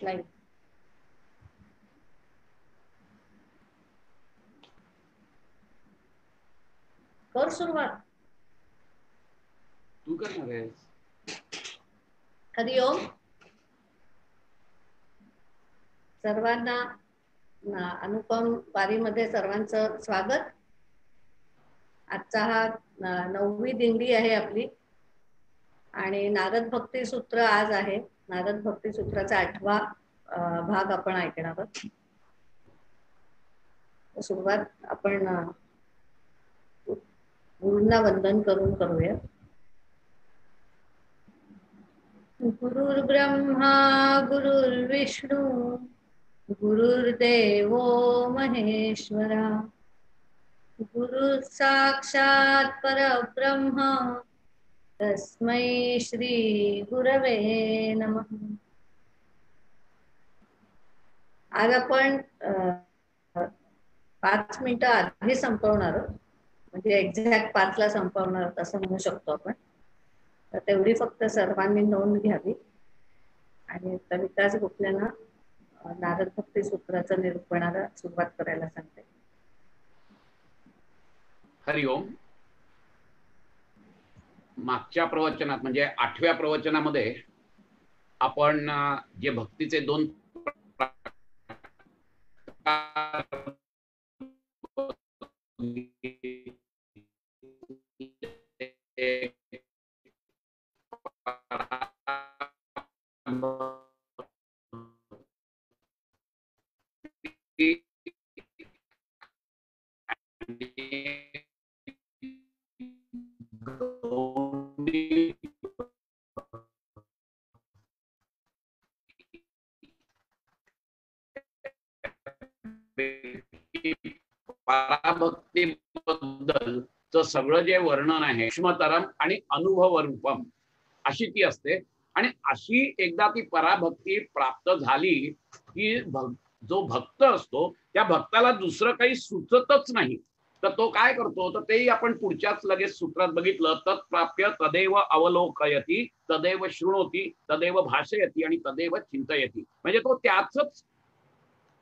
Live. कर सुरुवात. तू करणार आहेस. हरिओम सर्वांना. अनुपम वारीमध्ये सर्वांचं स्वागत. आजचा हा 9वी दिंडी आहे आपली आणि नारद भक्ती सूत्र आज आहे. नारद भक्ती सूत्राचा 8वा भाग आपण ऐकणार आहोत. सुरुवात आपण गुरूंना वंदन करून करूया. गुरुर्ब्रह्मा गुरुर्विष्णू गुरुर्देवो महेश्वरा गुरु साक्षात परब्रह्म तस्मै श्री गुरवे नमः. आज आपण 5 मिनिटं आधी संपवणार आहोत, म्हणजे एक्झॅक्ट 5ला संपवणार आहोत असं म्हणू शकतो आपण. तर तेवढी फक्त सर्वांनी नोंद घ्यावी. आणि विकास गोखलेंना नारद भक्ती सूत्राचं निरूपणाला सुरुवात करायला सांगते. हरिओम. मागच्या प्रवचनात म्हणजे 8व्या प्रवचनामध्ये आपण जे भक्तीचे 2 पराभक्तीबद्दलचं सगळं जे वर्णन आहे सूक्ष्मतरम आणि अनुभव रूपम अशी ती असते. आणि अशी एकदा ती पराभक्ती प्राप्त झाली की जो भक्त असतो त्या भक्ताला दुसरं काही सुचतच नाही. तर तो काय करतो तर तेही आपण पुढच्याच लगेच सूत्रात बघितलं. तत्प्राप्य तदेव अवलोकयती तदेव शृणोती तदेव भाषयती आणि तदेव चिंतयती. म्हणजे तो त्याच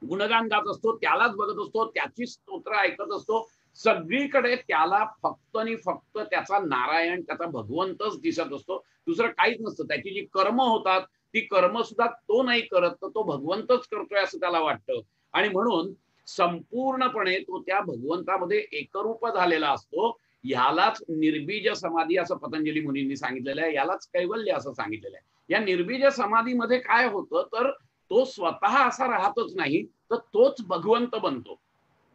गुणगान गात असतो, त्यालाच बघत असतो, त्याची स्तोत्र ऐकत असतो. सगळीकडे त्याला फक्त आणि फक्त त्याचा नारायण त्याचा भगवंतच दिसत असतो, दुसरं काहीच नसतं. त्याची जी कर्म होतात ती कर्म सुद्धा तो नाही करत, तर तो भगवंतच करतोय असं त्याला वाटतं. आणि म्हणून संपूर्णपणे तो त्या भगवंतामध्ये एकरूप झालेला असतो. ह्यालाच निर्बीज समाधी असं पतंजली मुनींनी सांगितलेलं आहे, यालाच कैवल्य असं सांगितलेलं आहे. या निर्बीज समाधीमध्ये काय होतं तर तो स्वतः असा राहतच नाही, तर तोच भगवंत बनतो.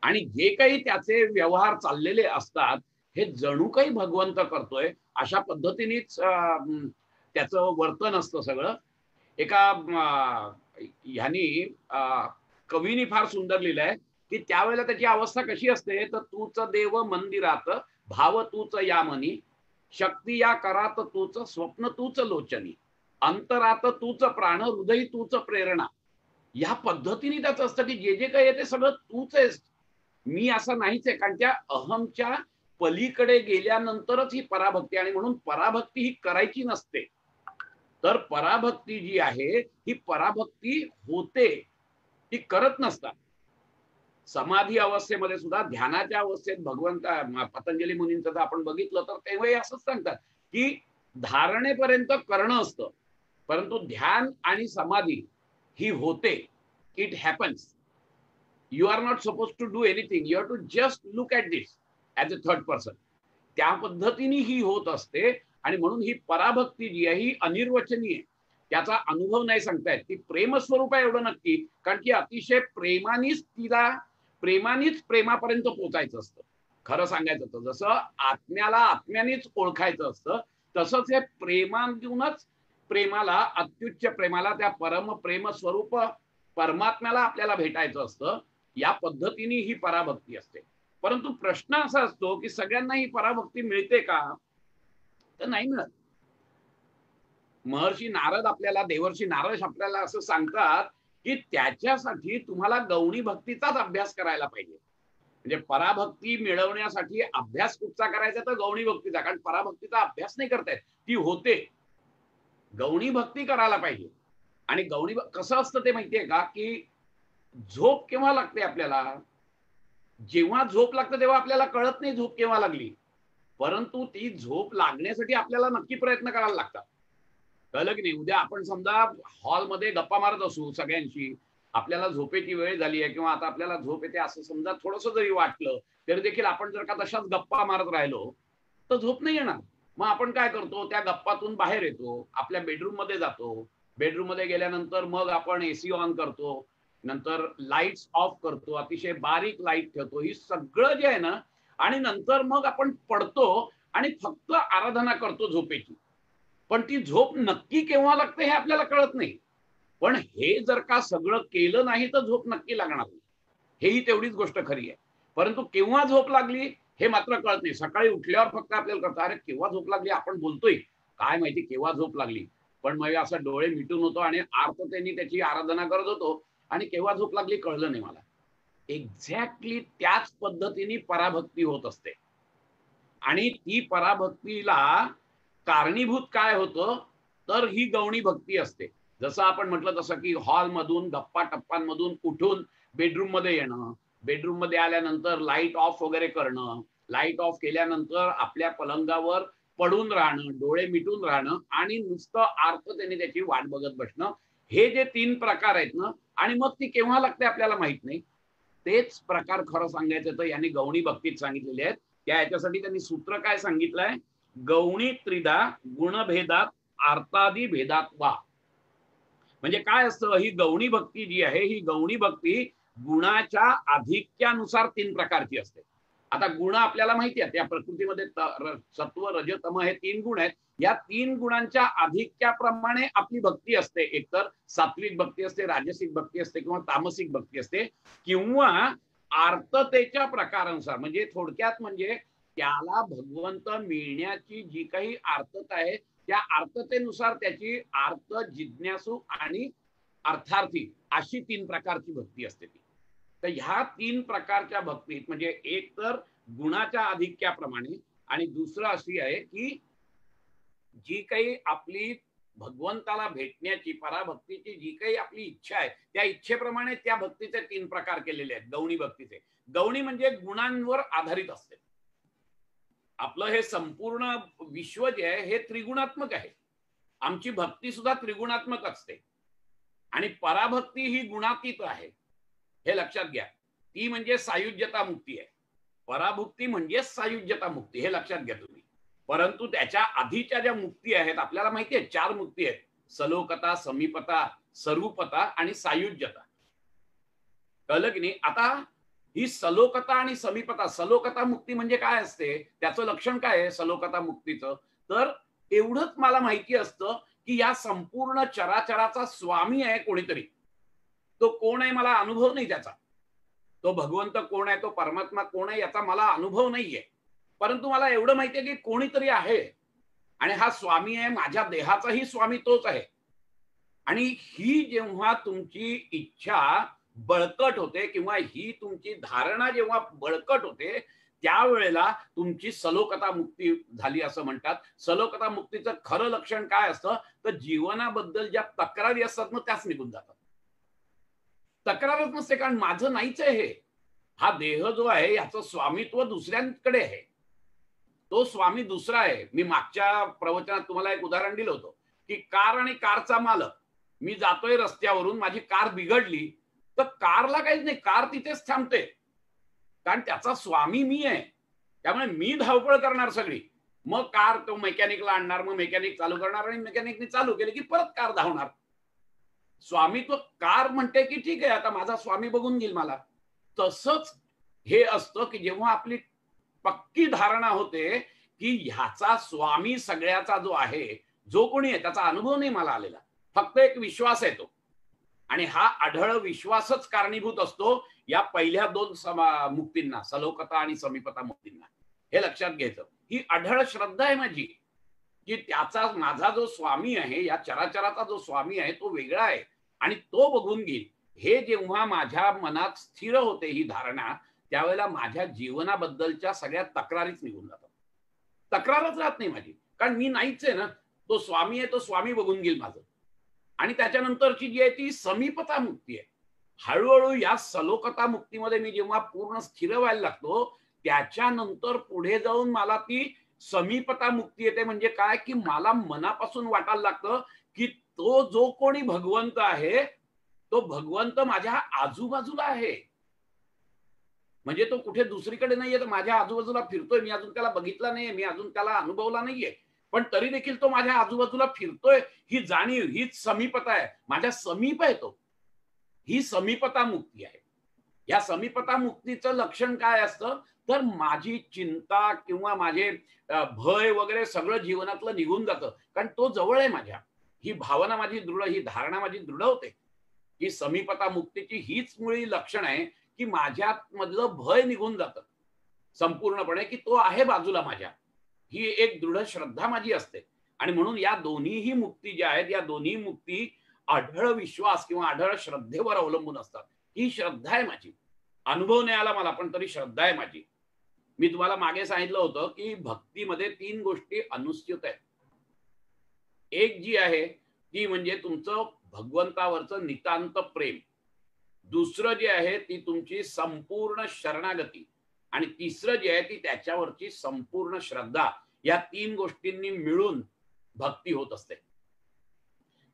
आणि जे काही त्याचे व्यवहार चाललेले असतात हे जणू काही भगवंत करतोय अशा पद्धतीनेच त्याचं वर्तन असतं सगळं. एका ह्यानी कवीनी फार सुंदर लिहिलंय की त्यावेळेला त्याची अवस्था कशी असते तर तूच देव मंदिरात भाव तूच या मनी शक्ती या करात तूच स्वप्न तूच लोचनी अंतरात तूच प्राण हृदय तूच प्रेरणा. या पद्धतीने त्याचं असतं की जे जे काही आहे ते सगळं तूच आहेस, मी असं नाहीच आहे. कारण त्या अहमच्या पलीकडे गेल्यानंतरच ही पराभक्ती. आणि म्हणून पराभक्ती ही करायची नसते, तर पराभक्ती जी आहे ही पराभक्ती होते, ती करत नसतात. समाधी अवस्थेमध्ये सुद्धा ध्यानाच्या अवस्थेत भगवंत पतंजली मुनींचं जर आपण बघितलं तर तेव्हाही असंच सांगतात की धारणेपर्यंत करणं असतं, परंतु ध्यान आणि समाधी ही होते. It happens. You are not suppose to do anything, you have to just look at this as a third person. त्या पद्धतीने ही होत असते. आणि म्हणून ही पराभक्ती जी आहे ही अनिर्वचनीय, त्याचा अनुभव नाही सांगतायत. ती प्रेमस्वरूप आहे एवढं नक्की, कारण की अतिशय प्रेमानेच तिला प्रेमापर्यंत पोचायचं असतं. खरं सांगायचं तर जसं आत्म्याला आत्म्यानेच ओळखायचं असतं, तसंच हे प्रेमातूनच प्रेमाला, अत्युच्च प्रेमाला, त्या परम प्रेम स्वरूप परमात्म्याला आपल्याला भेटायचं असतं. या पद्धतीने ही पराभक्ती असते. परंतु प्रश्न असा असतो की सगळ्यांना ही पराभक्ती मिळते का तर नाही मिळत. महर्षी नारद आपल्याला, देवर्षी नारद आपल्याला असं सांगतात की त्याच्यासाठी तुम्हाला गौणी भक्तीचाच अभ्यास करायला पाहिजे. म्हणजे पराभक्ती मिळवण्यासाठी अभ्यास कुठचा करायचा तर गौणी भक्तीचा, कारण पराभक्तीचा अभ्यास नाही करतायत, ती होते. गौणी भक्ती करायला पाहिजे. आणि गौणी कसं असतं ते माहितीये का, की झोप केव्हा लागते आपल्याला, जेव्हा झोप लागते तेव्हा आपल्याला कळत नाही झोप केव्हा लागली, परंतु ती झोप लागण्यासाठी आपल्याला नक्की प्रयत्न करायला लागतात. कळलं की नाही. उद्या आपण समजा हॉलमध्ये गप्पा मारत असू सगळ्यांशी, आपल्याला झोपेची वेळ झाली आहे किंवा आता आपल्याला झोप येते असं समजा थोडंसं जरी वाटलं, तरी देखील आपण जर का तशाच गप्पा मारत राहिलो तर झोप नाही येणार. मग आपण काय करतो, त्या गप्पातून बाहेर येतो, आपल्या बेडरूम मध्ये जातो. बेडरूम मध्ये गेल्यानंतर मग आपण एसी ऑन करतो, नंतर लाईट्स ऑफ करतो, अतिशय बारीक लाईट ठेवतो, ही सगळं जे आहे ना, आणि नंतर मग आपण पडतो आणि फक्त आराधना करतो झोपेची. पण ती झोप नक्की केव्हा लागते हे आपल्याला कळत नाही. पण हे जर का सगळं केलं नाही तर झोप नक्की लागणार नाही, हेही तेवढीच गोष्ट खरी आहे. परंतु केव्हा झोप लागली हे मात्र कळत नाही. सकाळी उठल्यावर फक्त आपल्याला कळतं, अरे केव्हा झोप लागली, आपण बोलतोय काय माहिती केव्हा झोप लागली. पण मग असं डोळे मिटून होतो आणि आर्ततेने त्याची आराधना करत होतो आणि केव्हा झोप लागली कळलं नाही मला. एक्झॅक्टली त्याच पद्धतीने पराभक्ती होत असते. आणि ती पराभक्तीला कारणीभूत काय होतं, तर ही गौणी भक्ती असते. जसं आपण म्हटलं तसं की हॉलमधून गप्पा टप्पांमधून उठून बेडरूम मध्ये येणं, बेडरूम मध्ये आल्यानंतर लाईट ऑफ वगैरे करणं, लाईट ऑफ केल्यानंतर आपल्या पलंगावर पडून राहणं, डोळे मिटून राहणं आणि नुसतं आर्ततेने त्याची वाट बघत बसणं, हे जे 3 प्रकार आहेत ना, आणि मग ती केव्हा लागते आपल्याला माहित नाही. तेच प्रकार खरं सांगायचं तर यांनी गौणी भक्तीत सांगितलेले आहेत. त्या याच्यासाठी त्यांनी सूत्र काय सांगितलंय, गौणी त्रिधा गुणभेदात आर्तादी भेदात वा. म्हणजे काय असतं, ही गौणी भक्ती जी आहे, ही गौणी भक्ती गुणाच्या आधिक्यानुसार 3 प्रकारची असते. आता गुण आपल्याला माहिती आहे, त्या प्रकृतीमध्ये सत्व रज तम हे 3 गुण आहेत. या 3 गुणांच्या आधिक्याप्रमाणे आपली भक्ती असते. एकतर सात्विक भक्ती असते, राजसिक भक्ती असते किंवा तामसिक भक्ती असते, किंवा आर्ततेच्या प्रकारानुसार. म्हणजे थोडक्यात म्हणजे त्याला भगवंत मिळण्याची जी काही आर्तता आहे त्या आर्ततेनुसार त्याची आर्त, जिज्ञासू आणि अर्थार्थी अशी 3 प्रकारची भक्ती असते ती. तर ह्या 3 प्रकारच्या भक्तीत म्हणजे एक तर गुणाच्या आधिक्याप्रमाणे, आणि दुसरं अशी आहे की जी काही आपली भगवंताला भेटण्याची पराभक्तीची जी काही आपली इच्छा आहे त्या इच्छेप्रमाणे त्या भक्तीचे 3 प्रकार केलेले आहेत गौणी भक्तीचे. गौणी म्हणजे गुणांवर आधारित असते. आपलं हे संपूर्ण विश्व जे आहे हे त्रिगुणात्मक आहे. आमची भक्ती सुद्धा त्रिगुणात्मक असते आणि पराभक्ती ही गुणातीत आहे, हे लक्षात घ्या. ती म्हणजे सायुज्यता मुक्ती आहे. पराभक्ती म्हणजे सायुज्यता मुक्ती, हे लक्षात घ्या तुम्ही. परंतु त्याच्या आधीच्या ज्या मुक्ती आहेत आपल्याला माहिती आहे 4 मुक्ती आहेत, सलोकता, समीपता, स्वरूपता आणि सायुज्यता. कळलं की नाही. आता ही सलोकता आणि समीपता, सलोकता मुक्ती म्हणजे काय असते, त्याचं लक्षण काय आहे सलोकता मुक्तीचं, तर एवढंच मला माहिती असतं की या संपूर्ण चराचराचा स्वामी आहे कोणीतरी. तो कोण आहे मला अनुभव नाही त्याचा, तो भगवंत कोण आहे, तो परमात्मा कोण आहे याचा मला अनुभव नाहीये, परंतु मला एवढं माहिती आहे की कोणीतरी आहे आणि हा स्वामी आहे, माझ्या देहाचाही स्वामी तोच आहे. आणि ही जेव्हा तुमची इच्छा बळकट होते किंवा ही तुमची धारणा जेव्हा बळकट होते त्यावेळेला तुमची सलोकता मुक्ती झाली असं म्हणतात. सलोकता मुक्तीचं खरं लक्षण काय असतं, तर जीवनाबद्दल ज्या तक्रारी असतात ना त्याच निघून जातात. तक्रारच नसते, कारण माझं नाहीच आहे हे. हा देह जो आहे याचं स्वामित्व दुसऱ्यांकडे आहे, तो स्वामी दुसरा आहे. मी मागच्या प्रवचनात तुम्हाला एक उदाहरण दिलं होतं की कार आणि कारचा मालक, मी जातोय रस्त्यावरून, माझी कार बिघडली तर कारला काहीच नाही, कार तिथेच थांबते, कारण त्याचा स्वामी मी आहे. त्यामुळे मी धावपळ करणार सगळी, मग कार तो मेकॅनिकला आणणार, मग मेकॅनिक चालू करणार आणि मेकॅनिकने चालू केले की परत कार धावणार. स्वामित्व कार म्हणते की ठीक आहे आता माझा स्वामी बघून घेईल मला. तसंच हे असतं की जेव्हा आपली पक्की धारणा होते की ह्याचा स्वामी सगळ्याचा जो आहे, जो कोणी आहे त्याचा अनुभव नाही मला आलेला, फक्त एक विश्वास आहे तो, आणि हा आढळ विश्वासच कारणीभूत असतो या पहिल्या 2 मुक्तींना, सलोकता आणि समीपता मुक्तींना. हे लक्षात घ्यायचं. ही आढळ श्रद्धा आहे माझी की त्याचा माझा जो स्वामी आहे, या चराचराचा जो स्वामी आहे तो वेगळा आहे आणि तो बघून घेईल. हे जेव्हा माझ्या मनात स्थिर होते ही धारणा, त्यावेळेला माझ्या जीवनाबद्दलच्या सगळ्या तक्रारीच निघून जातात. तक्रारच राहत नाही माझी, कारण मी नाहीच आहे ना, तो स्वामी आहे, तो स्वामी बघून घेईल माझं. आणि त्याच्यानंतरची जी आहे ती समीपता मुक्ती आहे. हळूहळू या सलोकता मुक्तीमध्ये मी जेव्हा पूर्ण स्थिर व्हायला लागतो, त्याच्यानंतर पुढे जाऊन मला ती समीपता मुक्ती येते. म्हणजे काय, की मला मनापासून वाटायला लागतं की तो जो कोणी भगवंत आहे, तो भगवंत माझ्या आजूबाजूला आहे. म्हणजे तो कुठे दुसरीकडे नाहीये, तर माझ्या आजूबाजूला फिरतोय. मी अजून त्याला बघितला नाहीये, मी अजून त्याला अनुभवला नाहीये, पण तरी देखील तो माझ्या आजूबाजूला फिरतोय, ही जाणीव, हीच समीपता आहे. माझ्या समीप आहे तो. ही समीपता मुक्ती आहे. या समीपता मुक्तीचं लक्षण काय असतं, तर माझी चिंता किंवा माझे भय वगैरे सगळं जीवनातलं निघून जातं, कारण तो जवळ आहे माझ्या. ही भावना माझी दृढ, ही धारणा माझी दृढ होते. ही समीपता मुक्तीची हीच मुळी लक्षण आहे, की माझ्यामधलं भय निघून जातं संपूर्णपणे, की तो आहे बाजूला माझ्या. ही एक दृढ श्रद्धा माझी असते. आणि म्हणून या दोन्हीही मुक्ती ज्या आहेत, या दोन्ही मुक्ती आढळ विश्वास किंवा आढळ श्रद्धेवर अवलंबून असतात. ही श्रद्धा आहे माझी. अनुभव नाही आला मला, पण तरी श्रद्धा आहे माझी. मी तुम्हाला मागे सांगितलं होतं, की भक्तीमध्ये 3 गोष्टी अनुस्यूत आहेत. एक जी आहे ती म्हणजे तुमचं भगवंतावरचं नितांत प्रेम. दुसरं जे आहे ती तुमची संपूर्ण शरणागती. आणि तिसरं जे आहे ती त्याच्यावरची संपूर्ण श्रद्धा. या 3 गोष्टींनी मिळून भक्ती होत असते.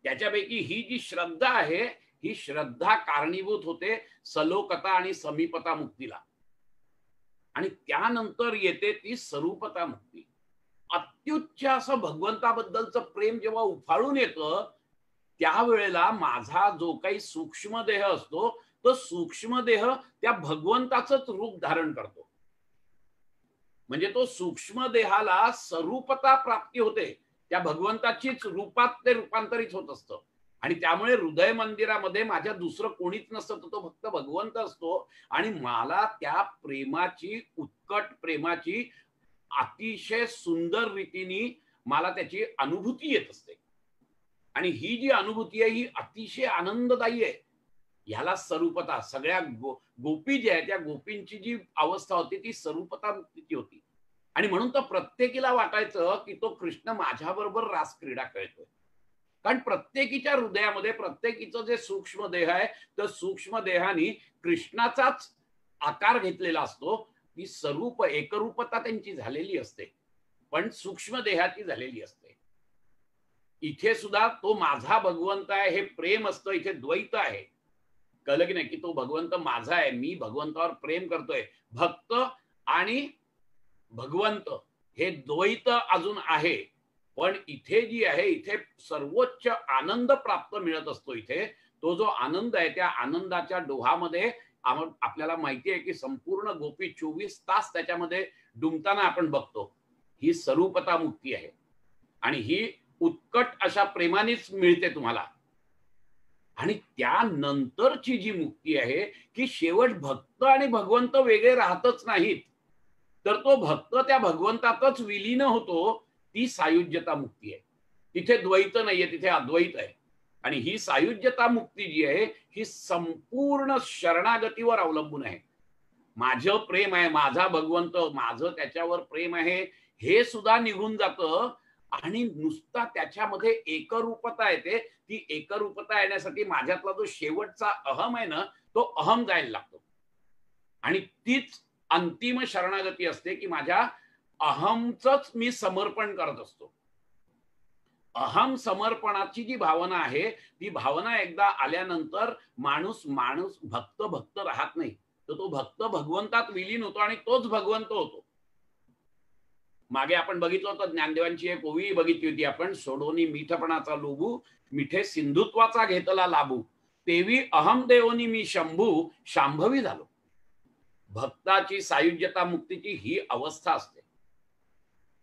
त्याच्यापैकी ही जी श्रद्धा आहे, ही श्रद्धा कारणीभूत होते सलोकता आणि समीपता मुक्तीला. आणि त्यानंतर येते ती स्वरूपता मुक्ती. अत्युच्च असं भगवंताबद्दलचं प्रेम जेव्हा उफाळून येतं, त्यावेळेला माझा जो काही सूक्ष्म देह असतो, तो सूक्ष्म देह त्या भगवंताचंच रूप धारण करतो. म्हणजे तो सूक्ष्म देहाला स्वरूपता प्राप्ती होते, त्या भगवंताचीच रूपात ते रूपांतरित होत असतं. आणि त्यामुळे हृदय मंदिरामध्ये माझ्या दुसरं कोणीच नसतं, तो फक्त भगवंत असतो. आणि मला त्या प्रेमाची, उत्कट प्रेमाची अतिशय सुंदर रीतीने मला त्याची अनुभूती येत असते. आणि ही जी अनुभूती आहे, ही अतिशय आनंददायी आहे. ह्याला स्वरूपता. सगळ्या गोपी ज्या आहेत, त्या गोपींची जी अवस्था होती ती स्वरूपता मुक्तीची होती. आणि म्हणून तर प्रत्येकीला वाटायचं की तो कृष्ण माझ्याबरोबर रास क्रीडा खेळतोय. कारण प्रत्येकीच्या हृदयामध्ये प्रत्येकीचं जे सूक्ष्म देह आहे, तर सूक्ष्म देहाने कृष्णाचाच आकार घेतलेला असतो. ती स्वरूप एकरूपता त्यांची झालेली असते, पण सूक्ष्म देहाची झालेली असते. इथे सुद्धा तो माझा भगवंत आहे हे प्रेम असतं, इथे द्वैत आहे. कळलं की नाही, की तो भगवंत माझा आहे, मी भगवंतावर प्रेम करतोय. भक्त आणि भगवंत हे द्वैत अजून आहे. पण इथे जी आहे, इथे सर्वोच्च आनंद प्राप्त मिळत असतो. इथे तो जो आनंद आहे, त्या आनंदाच्या डोहामध्ये आपल्याला माहिती आहे की संपूर्ण गोपी 24 तास त्याच्यामध्ये डुंबताना आपण बघतो. ही स्वरूपता मुक्ती आहे. आणि ही उत्कट अशा प्रेमानेच मिळते तुम्हाला. आणि त्यानंतरची जी मुक्ती आहे, की शेवट भक्त आणि भगवंत वेगळे राहतच नाहीत, तर तो भक्त त्या भगवंतातच विलीन होतो. ती सायुज्यता मुक्ती आहे. तिथे द्वैत नाहीये, तिथे अद्वैत आहे. आणि ही सायुज्यता मुक्ती जी आहे, ही संपूर्ण शरणागतीवर अवलंबून आहे. माझं प्रेम आहे, माझा भगवंत, माझं त्याच्यावर प्रेम आहे, हे सुद्धा निघून जातं. आणि नुसता त्याच्यामध्ये एकरूपता येते. ती एकरूपता येण्यासाठी माझ्यातला जो शेवटचा अहम आहे ना, तो अहम जायला लागतो. आणि तीच अंतिम शरणागती असते, की माझ्या अहमचंच मी समर्पण करत असतो. अहम समर्पणाची जी भावना आहे, ती भावना एकदा आल्यानंतर माणूस भक्त भक्त राहत नाही, तर तो भक्त भगवंतात विलीन होतो आणि तोच भगवंत होतो. मागे आपण बघितलं होतं, ज्ञानदेवांची एक ओवी बघितली होती आपण, सोडोनी मीठपणाचा लोभू, मिठे सिंधुत्वाचा घेतला लाभू, तेवी अहम देवोनी मी शंभू, शांभवी झालो. भक्ताची सायुज्यता मुक्तीची ही अवस्था असते.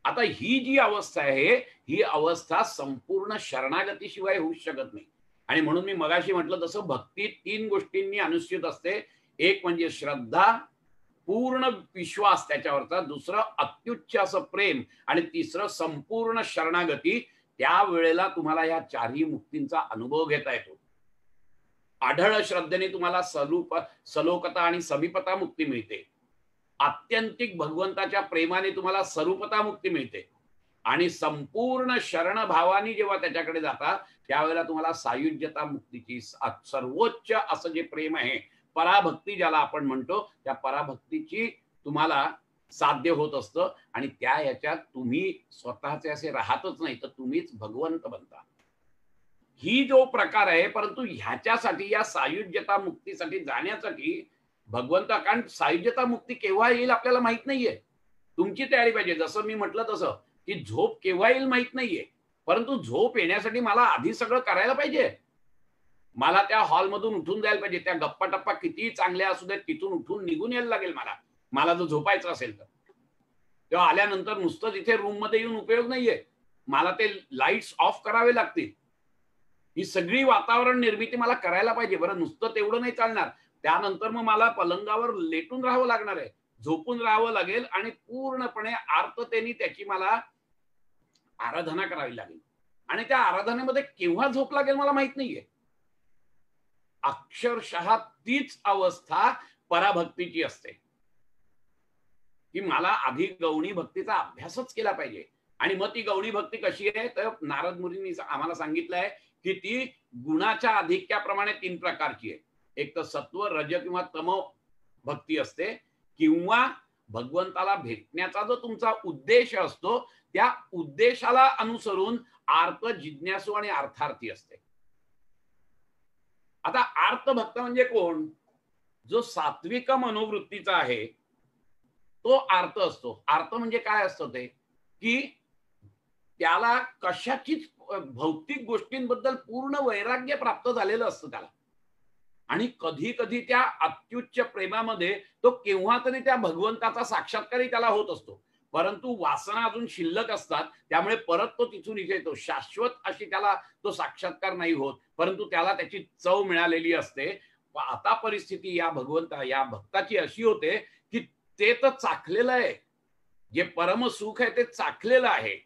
आता ही जी अवस्था आहे, ही अवस्था संपूर्ण शरणागतीशिवाय होऊ शकत नाही. आणि म्हणून मी मगाशी म्हटलं तसं भक्ती 3 गोष्टींनी अनुष्ठित असते. एक म्हणजे श्रद्धा, पूर्ण विश्वास त्याच्यावरचा, दुसरं अत्युच्च असं प्रेम, आणि तिसरं संपूर्ण शरणागती. त्यावेळेला तुम्हाला या 4ही मुक्तींचा अनुभव घेता येतो. आढळ श्रद्धेने तुम्हाला सलोकता आणि समीपता मुक्ती मिळते. आत्यंतिक भगवंताच्या प्रेमाने तुम्हाला स्वरूपता मुक्ती मिळते. आणि संपूर्ण शरण भावाने जेव्हा त्याच्याकडे जाता, त्यावेळेला तुम्हाला सायुज्यता मुक्तीची सर्वोच्च असं जे प्रेम आहे, पराभक्ती ज्याला आपण म्हणतो, त्या पराभक्तीची तुम्हाला साध्य होत असतं आणि त्या याच्यात तुम्ही स्वतःचे असे राहतच नाही, तर तुम्हीच भगवंत बनता. ही जो प्रकार आहे, परंतु ह्याच्यासाठी या सायुज्यता मुक्तीसाठी जाण्यासाठी भगवंत, कारण सायुज्यता मुक्ती केव्हा येईल आपल्याला माहित नाहीये. तुमची तयारी पाहिजे. जसं मी म्हटलं तसं, की झोप केव्हा येईल माहित नाहीये, परंतु झोप येण्यासाठी मला आधी सगळं करायला पाहिजे. मला त्या हॉलमधून उठून जायला पाहिजे. त्या गप्पा टप्पा कितीही चांगल्या असू देत, तिथून उठून निघून यायला लागेल मला जर झोपायचं असेल तर. तेव्हा आल्यानंतर नुसतं तिथे रूम मध्ये येऊन उपयोग नाहीये. मला ते लाईट्स ऑफ करावे लागतील. ही सगळी वातावरण निर्मिती मला करायला पाहिजे. बरं, नुसतं तेवढं नाही चालणार. त्यानंतर मग मला पलंगावर लेटून राहावं लागणार आहे, झोपून राहावं लागेल आणि पूर्णपणे आर्ततेने त्याची मला आराधना करावी लागेल. आणि त्या आराधनेमध्ये केव्हा झोप लागेल मला माहित नाहीये. अक्षरशः तीच अवस्था पराभक्तीची असते, की मला आधी गौणी भक्तीचा अभ्यासच केला पाहिजे. आणि मग ती गौणी भक्ती कशी आहे, तर नारद मुनींनी आम्हाला सांगितलंय की ती गुणाच्या आधिक्याप्रमाणे 3 प्रकारची आहे. एक तर सत्व, रज किंवा तम भक्ती असते, किंवा भगवंताला भेटण्याचा जो तुमचा उद्देश असतो, त्या उद्देशाला अनुसरून आर्त, जिज्ञासू आणि अर्थार्थी असते. आता आर्त भक्त म्हणजे कोण? जो सात्विक मनोवृत्तीचा आहे तो आर्त असतो. आर्त म्हणजे काय असतं ते, की त्याला कशाचीच भौतिक गोष्टींबद्दल पूर्ण वैराग्य प्राप्त झालेलं असतं त्याला. आणि कधी कधी त्या अत्युच्च प्रेमामध्ये तो केव्हा तरी त्या भगवंताचा साक्षात्कारही त्याला होत असतो, परंतु वासना अजून शिल्लक असतात, त्यामुळे परत तो तिथून इथे येतो. शाश्वत अशी त्याला तो साक्षात्कार नाही होत, परंतु त्याला त्याची चव मिळालेली असते. आता परिस्थिती या या भक्ताची अशी होते की ते तर चाखलेलं आहे, जे परम सुख आहे ते चाखलेलं आहे,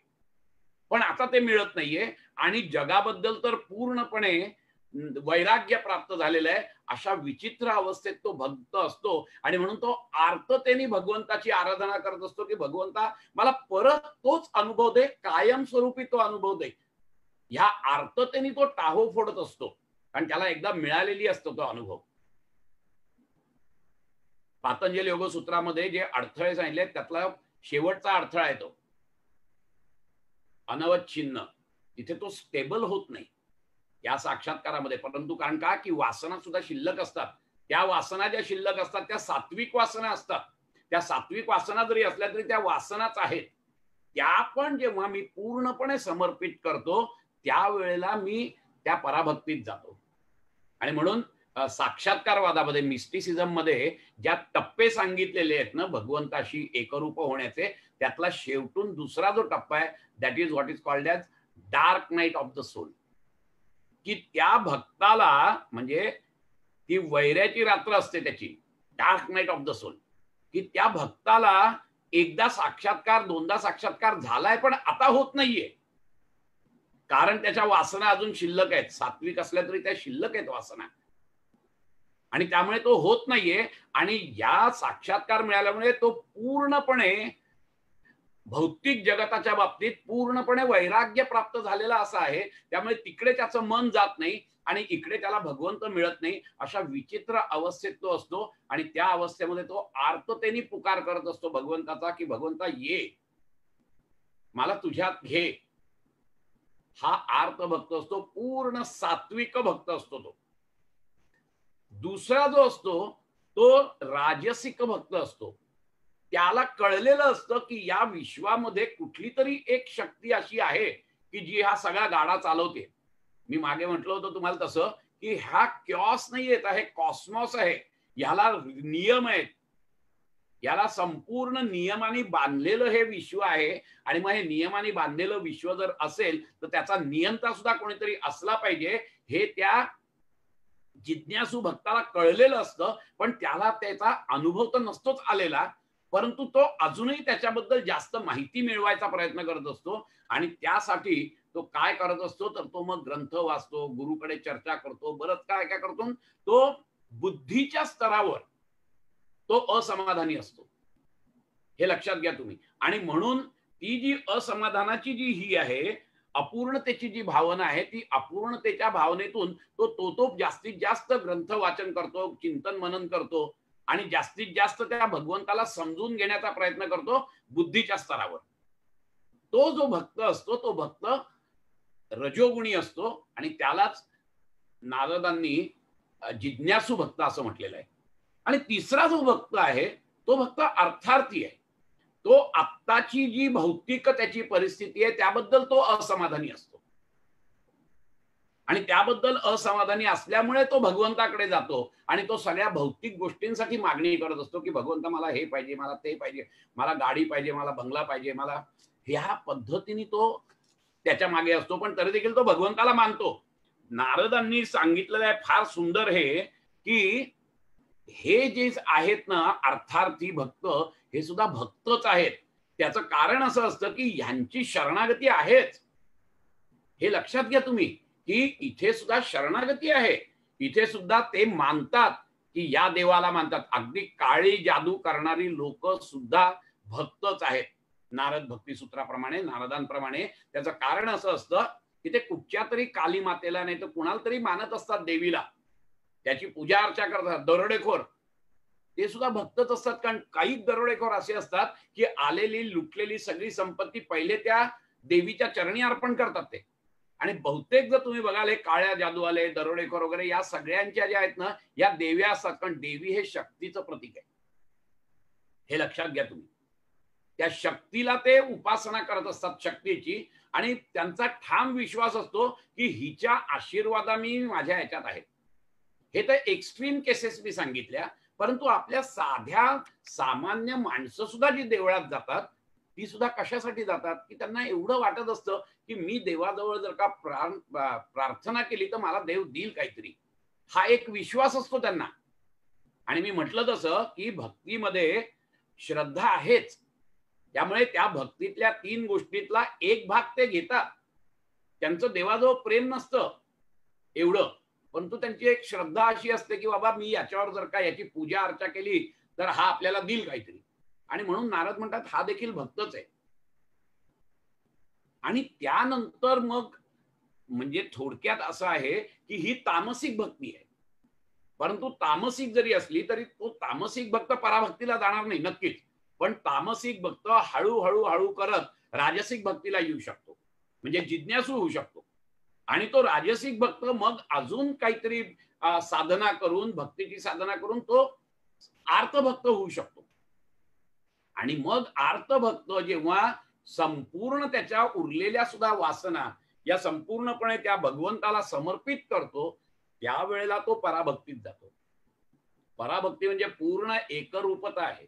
पण आता ते मिळत नाहीये. आणि जगाबद्दल तर पूर्णपणे वैराग्य प्राप्त झालेलं आहे. अशा विचित्र अवस्थेत तो भक्त असतो आणि म्हणून तो आर्ततेने भगवंताची आराधना करत असतो, की भगवंता मला परत तोच अनुभव दे, कायमस्वरूपी तो अनुभव दे. ह्या आर्ततेने तो टाहो फोडत असतो, कारण त्याला एकदा मिळालेली असतो तो अनुभव. पातंजली योगसूत्रामध्ये जे अडथळे सांगितले त्यातला शेवटचा अडथळा आहे तो अनवच्छिन्न. तिथे तो स्टेबल होत नाही या साक्षात्कारामध्ये. परंतु कारण का, की वासना सुद्धा शिल्लक असतात. त्या वासना ज्या शिल्लक असतात त्या सात्विक वासना असतात. त्या सात्विक वासना जरी असल्या तरी त्या वासनाच आहेत. त्या पण जेव्हा मी पूर्णपणे समर्पित करतो त्यावेळेला मी त्या पराभक्तीत जातो. आणि म्हणून साक्षात्कारवादामध्ये, मिस्टिसिझम मध्ये ज्या टप्पे सांगितलेले आहेत ना भगवंताशी एकरूप होण्याचे, त्यातला शेवटून दुसरा जो टप्पा आहे, that is what is called as dark night of the soul. की त्या भक्ताला, म्हणजे ती वैऱ्याची रात्र असते त्याची, dark night of the soul, की त्या भक्ताला एकदा साक्षात्कार, दोनदा साक्षात्कार झालाय पण आता होत नाहीये, कारण त्याच्या वासना अजून शिल्लक आहेत. सात्विक असल्या तरी त्या शिल्लक आहेत वासना, आणि त्यामुळे तो होत नाहीये. आणि या साक्षात्कार मिळाल्यामुळे तो पूर्णपणे भौतिक जगताच्या बाबतीत पूर्णपणे वैराग्य प्राप्त झालेला असा आहे. त्यामुळे तिकडे त्याचं मन जात नाही आणि इकडे त्याला भगवंत मिळत नाही. अशा विचित्र अवस्थेत तो असतो आणि त्या अवस्थेमध्ये तो आर्ततेने पुकार करत असतो भगवंताचा, की भगवंता ये, मला तुझ्यात घे. हा आर्त भक्त असतो, पूर्ण सात्विक भक्त असतो तो. दुसरा जो असतो तो राजसिक भक्त असतो. त्याला कळलेलं असतं की या विश्वामध्ये कुठली तरी एक शक्ती अशी आहे की जी हा सगळा गाडा चालवते. मी मागे म्हटलं होतं तुम्हाला तसं, की हा कॉस नाही येत आहे, कॉस्मॉस आहे. याला नियम आहेत, याला संपूर्ण नियमाने बांधलेलं हे विश्व आहे. आणि मग हे नियमाने बांधलेलं विश्व जर असेल तर त्याचा नियंता सुद्धा कोणीतरी असला पाहिजे, हे त्या जिज्ञासू भक्ताला कळलेलं असतं. पण त्याला त्याचा अनुभव तर नसतोच आलेला, परंतु तो अजूनही त्याच्याबद्दल जास्त माहिती मिळवायचा प्रयत्न करत असतो. आणि त्यासाठी तो काय करत असतो, तर तो मग ग्रंथ वाचतो, गुरुकडे चर्चा करतो, बरंच काय काय करतो. तो बुद्धीच्या स्तरावर तो असमाधानी असतो, हे लक्षात घ्या तुम्ही. आणि म्हणून ती जी असमाधानाची जी ही आहे, अपूर्णतेची जी भावना आहे ती अपूर्णतेच्या भावनेतून तो जास्तीत जास्त ग्रंथ वाचन करतो, चिंतन मनन करतो आणि जास्तीत जास्त त्या भगवंताला समजून घेण्याचा प्रयत्न करतो बुद्धीच्या स्तरावर. तो जो भक्त असतो तो भक्त रजोगुणी असतो आणि त्यालाच नारदांनी जिज्ञासू भक्त असं म्हटलेलं आहे. आणि तिसरा जो भक्त आहे तो भक्त अर्थार्थी आहे. तो आत्ताची जी भौतिक त्याची परिस्थिती आहे त्याबद्दल तो असमाधानी असतो आणि त्याबद्दल असमाधानी असल्यामुळे तो भगवंताकडे जातो आणि तो सगळ्या भौतिक गोष्टींसाठी मागणी करत असतो की भगवंता मला हे पाहिजे, मला ते पाहिजे, मला गाडी पाहिजे, मला बंगला पाहिजे, मला ह्या पद्धतीने तो त्याच्या मागे असतो. पण तरी देखील तो भगवंताला मानतो. नारदांनी सांगितलेलं आहे फार सुंदर हे की हे जे आहेत ना अर्थार्थी भक्त हे सुद्धा भक्तच आहेत. त्याचं कारण असं असतं की ह्यांची शरणागती आहेच. हे लक्षात घ्या तुम्ही की इथे सुद्धा शरणागती आहे. इथे सुद्धा ते मानतात की या देवाला मानतात. अगदी काळी जादू करणारी लोक सुद्धा भक्तच आहेत. नारद भक्ती सूत्राप्रमाणे, नारदांप्रमाणे. त्याचं कारण असं असतं की ते कुठच्या तरी काली मातेला नाही तर कुणाला तरी मानत असतात देवीला, त्याची पूजा अर्चा करतात. दरोडेखोर ते सुद्धा भक्तच असतात. कारण काही दरोडेखोर असे असतात की आलेली लुटलेली सगळी संपत्ती पहिले त्या देवीच्या चरणी अर्पण करतात ते. आणि बहुतेक जर तुम्ही बघाल हे काळ्या जादूवाले, दरोडेखोर वगैरे या सगळ्यांच्या ज्या आहेत ना या देव्या असतात. कारण देवी हे शक्तीचं प्रतीक आहे, हे लक्षात घ्या तुम्ही. त्या शक्तीला ते उपासना करत असतात शक्तीची आणि त्यांचा ठाम विश्वास असतो की हिच्या आशीर्वादाने माझ्या ह्याच्यात आहेत. हे तर एक्स्ट्रीम केसेस मी सांगितल्या. परंतु आपल्या साध्या सामान्य माणसं सुद्धा जी देवळात जातात ती सुद्धा कशासाठी जातात की त्यांना एवढं वाटत असतं की मी देवाजवळ जर का प्रार्थना केली तर मला देव देईल काहीतरी. हा एक विश्वास असतो त्यांना. आणि मी म्हटलं तसं की भक्तीमध्ये श्रद्धा आहेच. त्यामुळे त्या भक्तीतल्या 3 गोष्टीतला एक भाग ते घेतात. त्यांचं देवाजवळ प्रेम नसतं एवढं, परंतु त्यांची एक श्रद्धा अशी असते की बाबा मी याच्यावर जर का याची पूजा अर्चा केली तर हा आपल्याला देईल काहीतरी. आणि म्हणून नारद म्हणतात हा देखील भक्तच आहे. आणि त्यानंतर मग म्हणजे थोडक्यात असं आहे की ही तामसिक भक्ती आहे. परंतु तामसिक जरी असली तरी तो तामसिक भक्त पराभक्तीला जाणार नाही नक्कीच. पण तामसिक भक्त हळूहळू हळू करत राजसिक भक्तीला येऊ शकतो, म्हणजे जिज्ञासू होऊ शकतो. आणि तो राजसिक भक्त मग अजून काहीतरी साधना करून, भक्तीची साधना करून तो आर्तभक्त होऊ शकतो. आणि मग आर्तभक्त जेव्हा संपूर्ण त्याच्या उरलेल्या सुद्धा वासना या संपूर्णपणे त्या भगवंताला समर्पित करतो त्यावेळेला तो पराभक्तीत जातो. पराभक्ती म्हणजे पूर्ण एकरूपता आहे,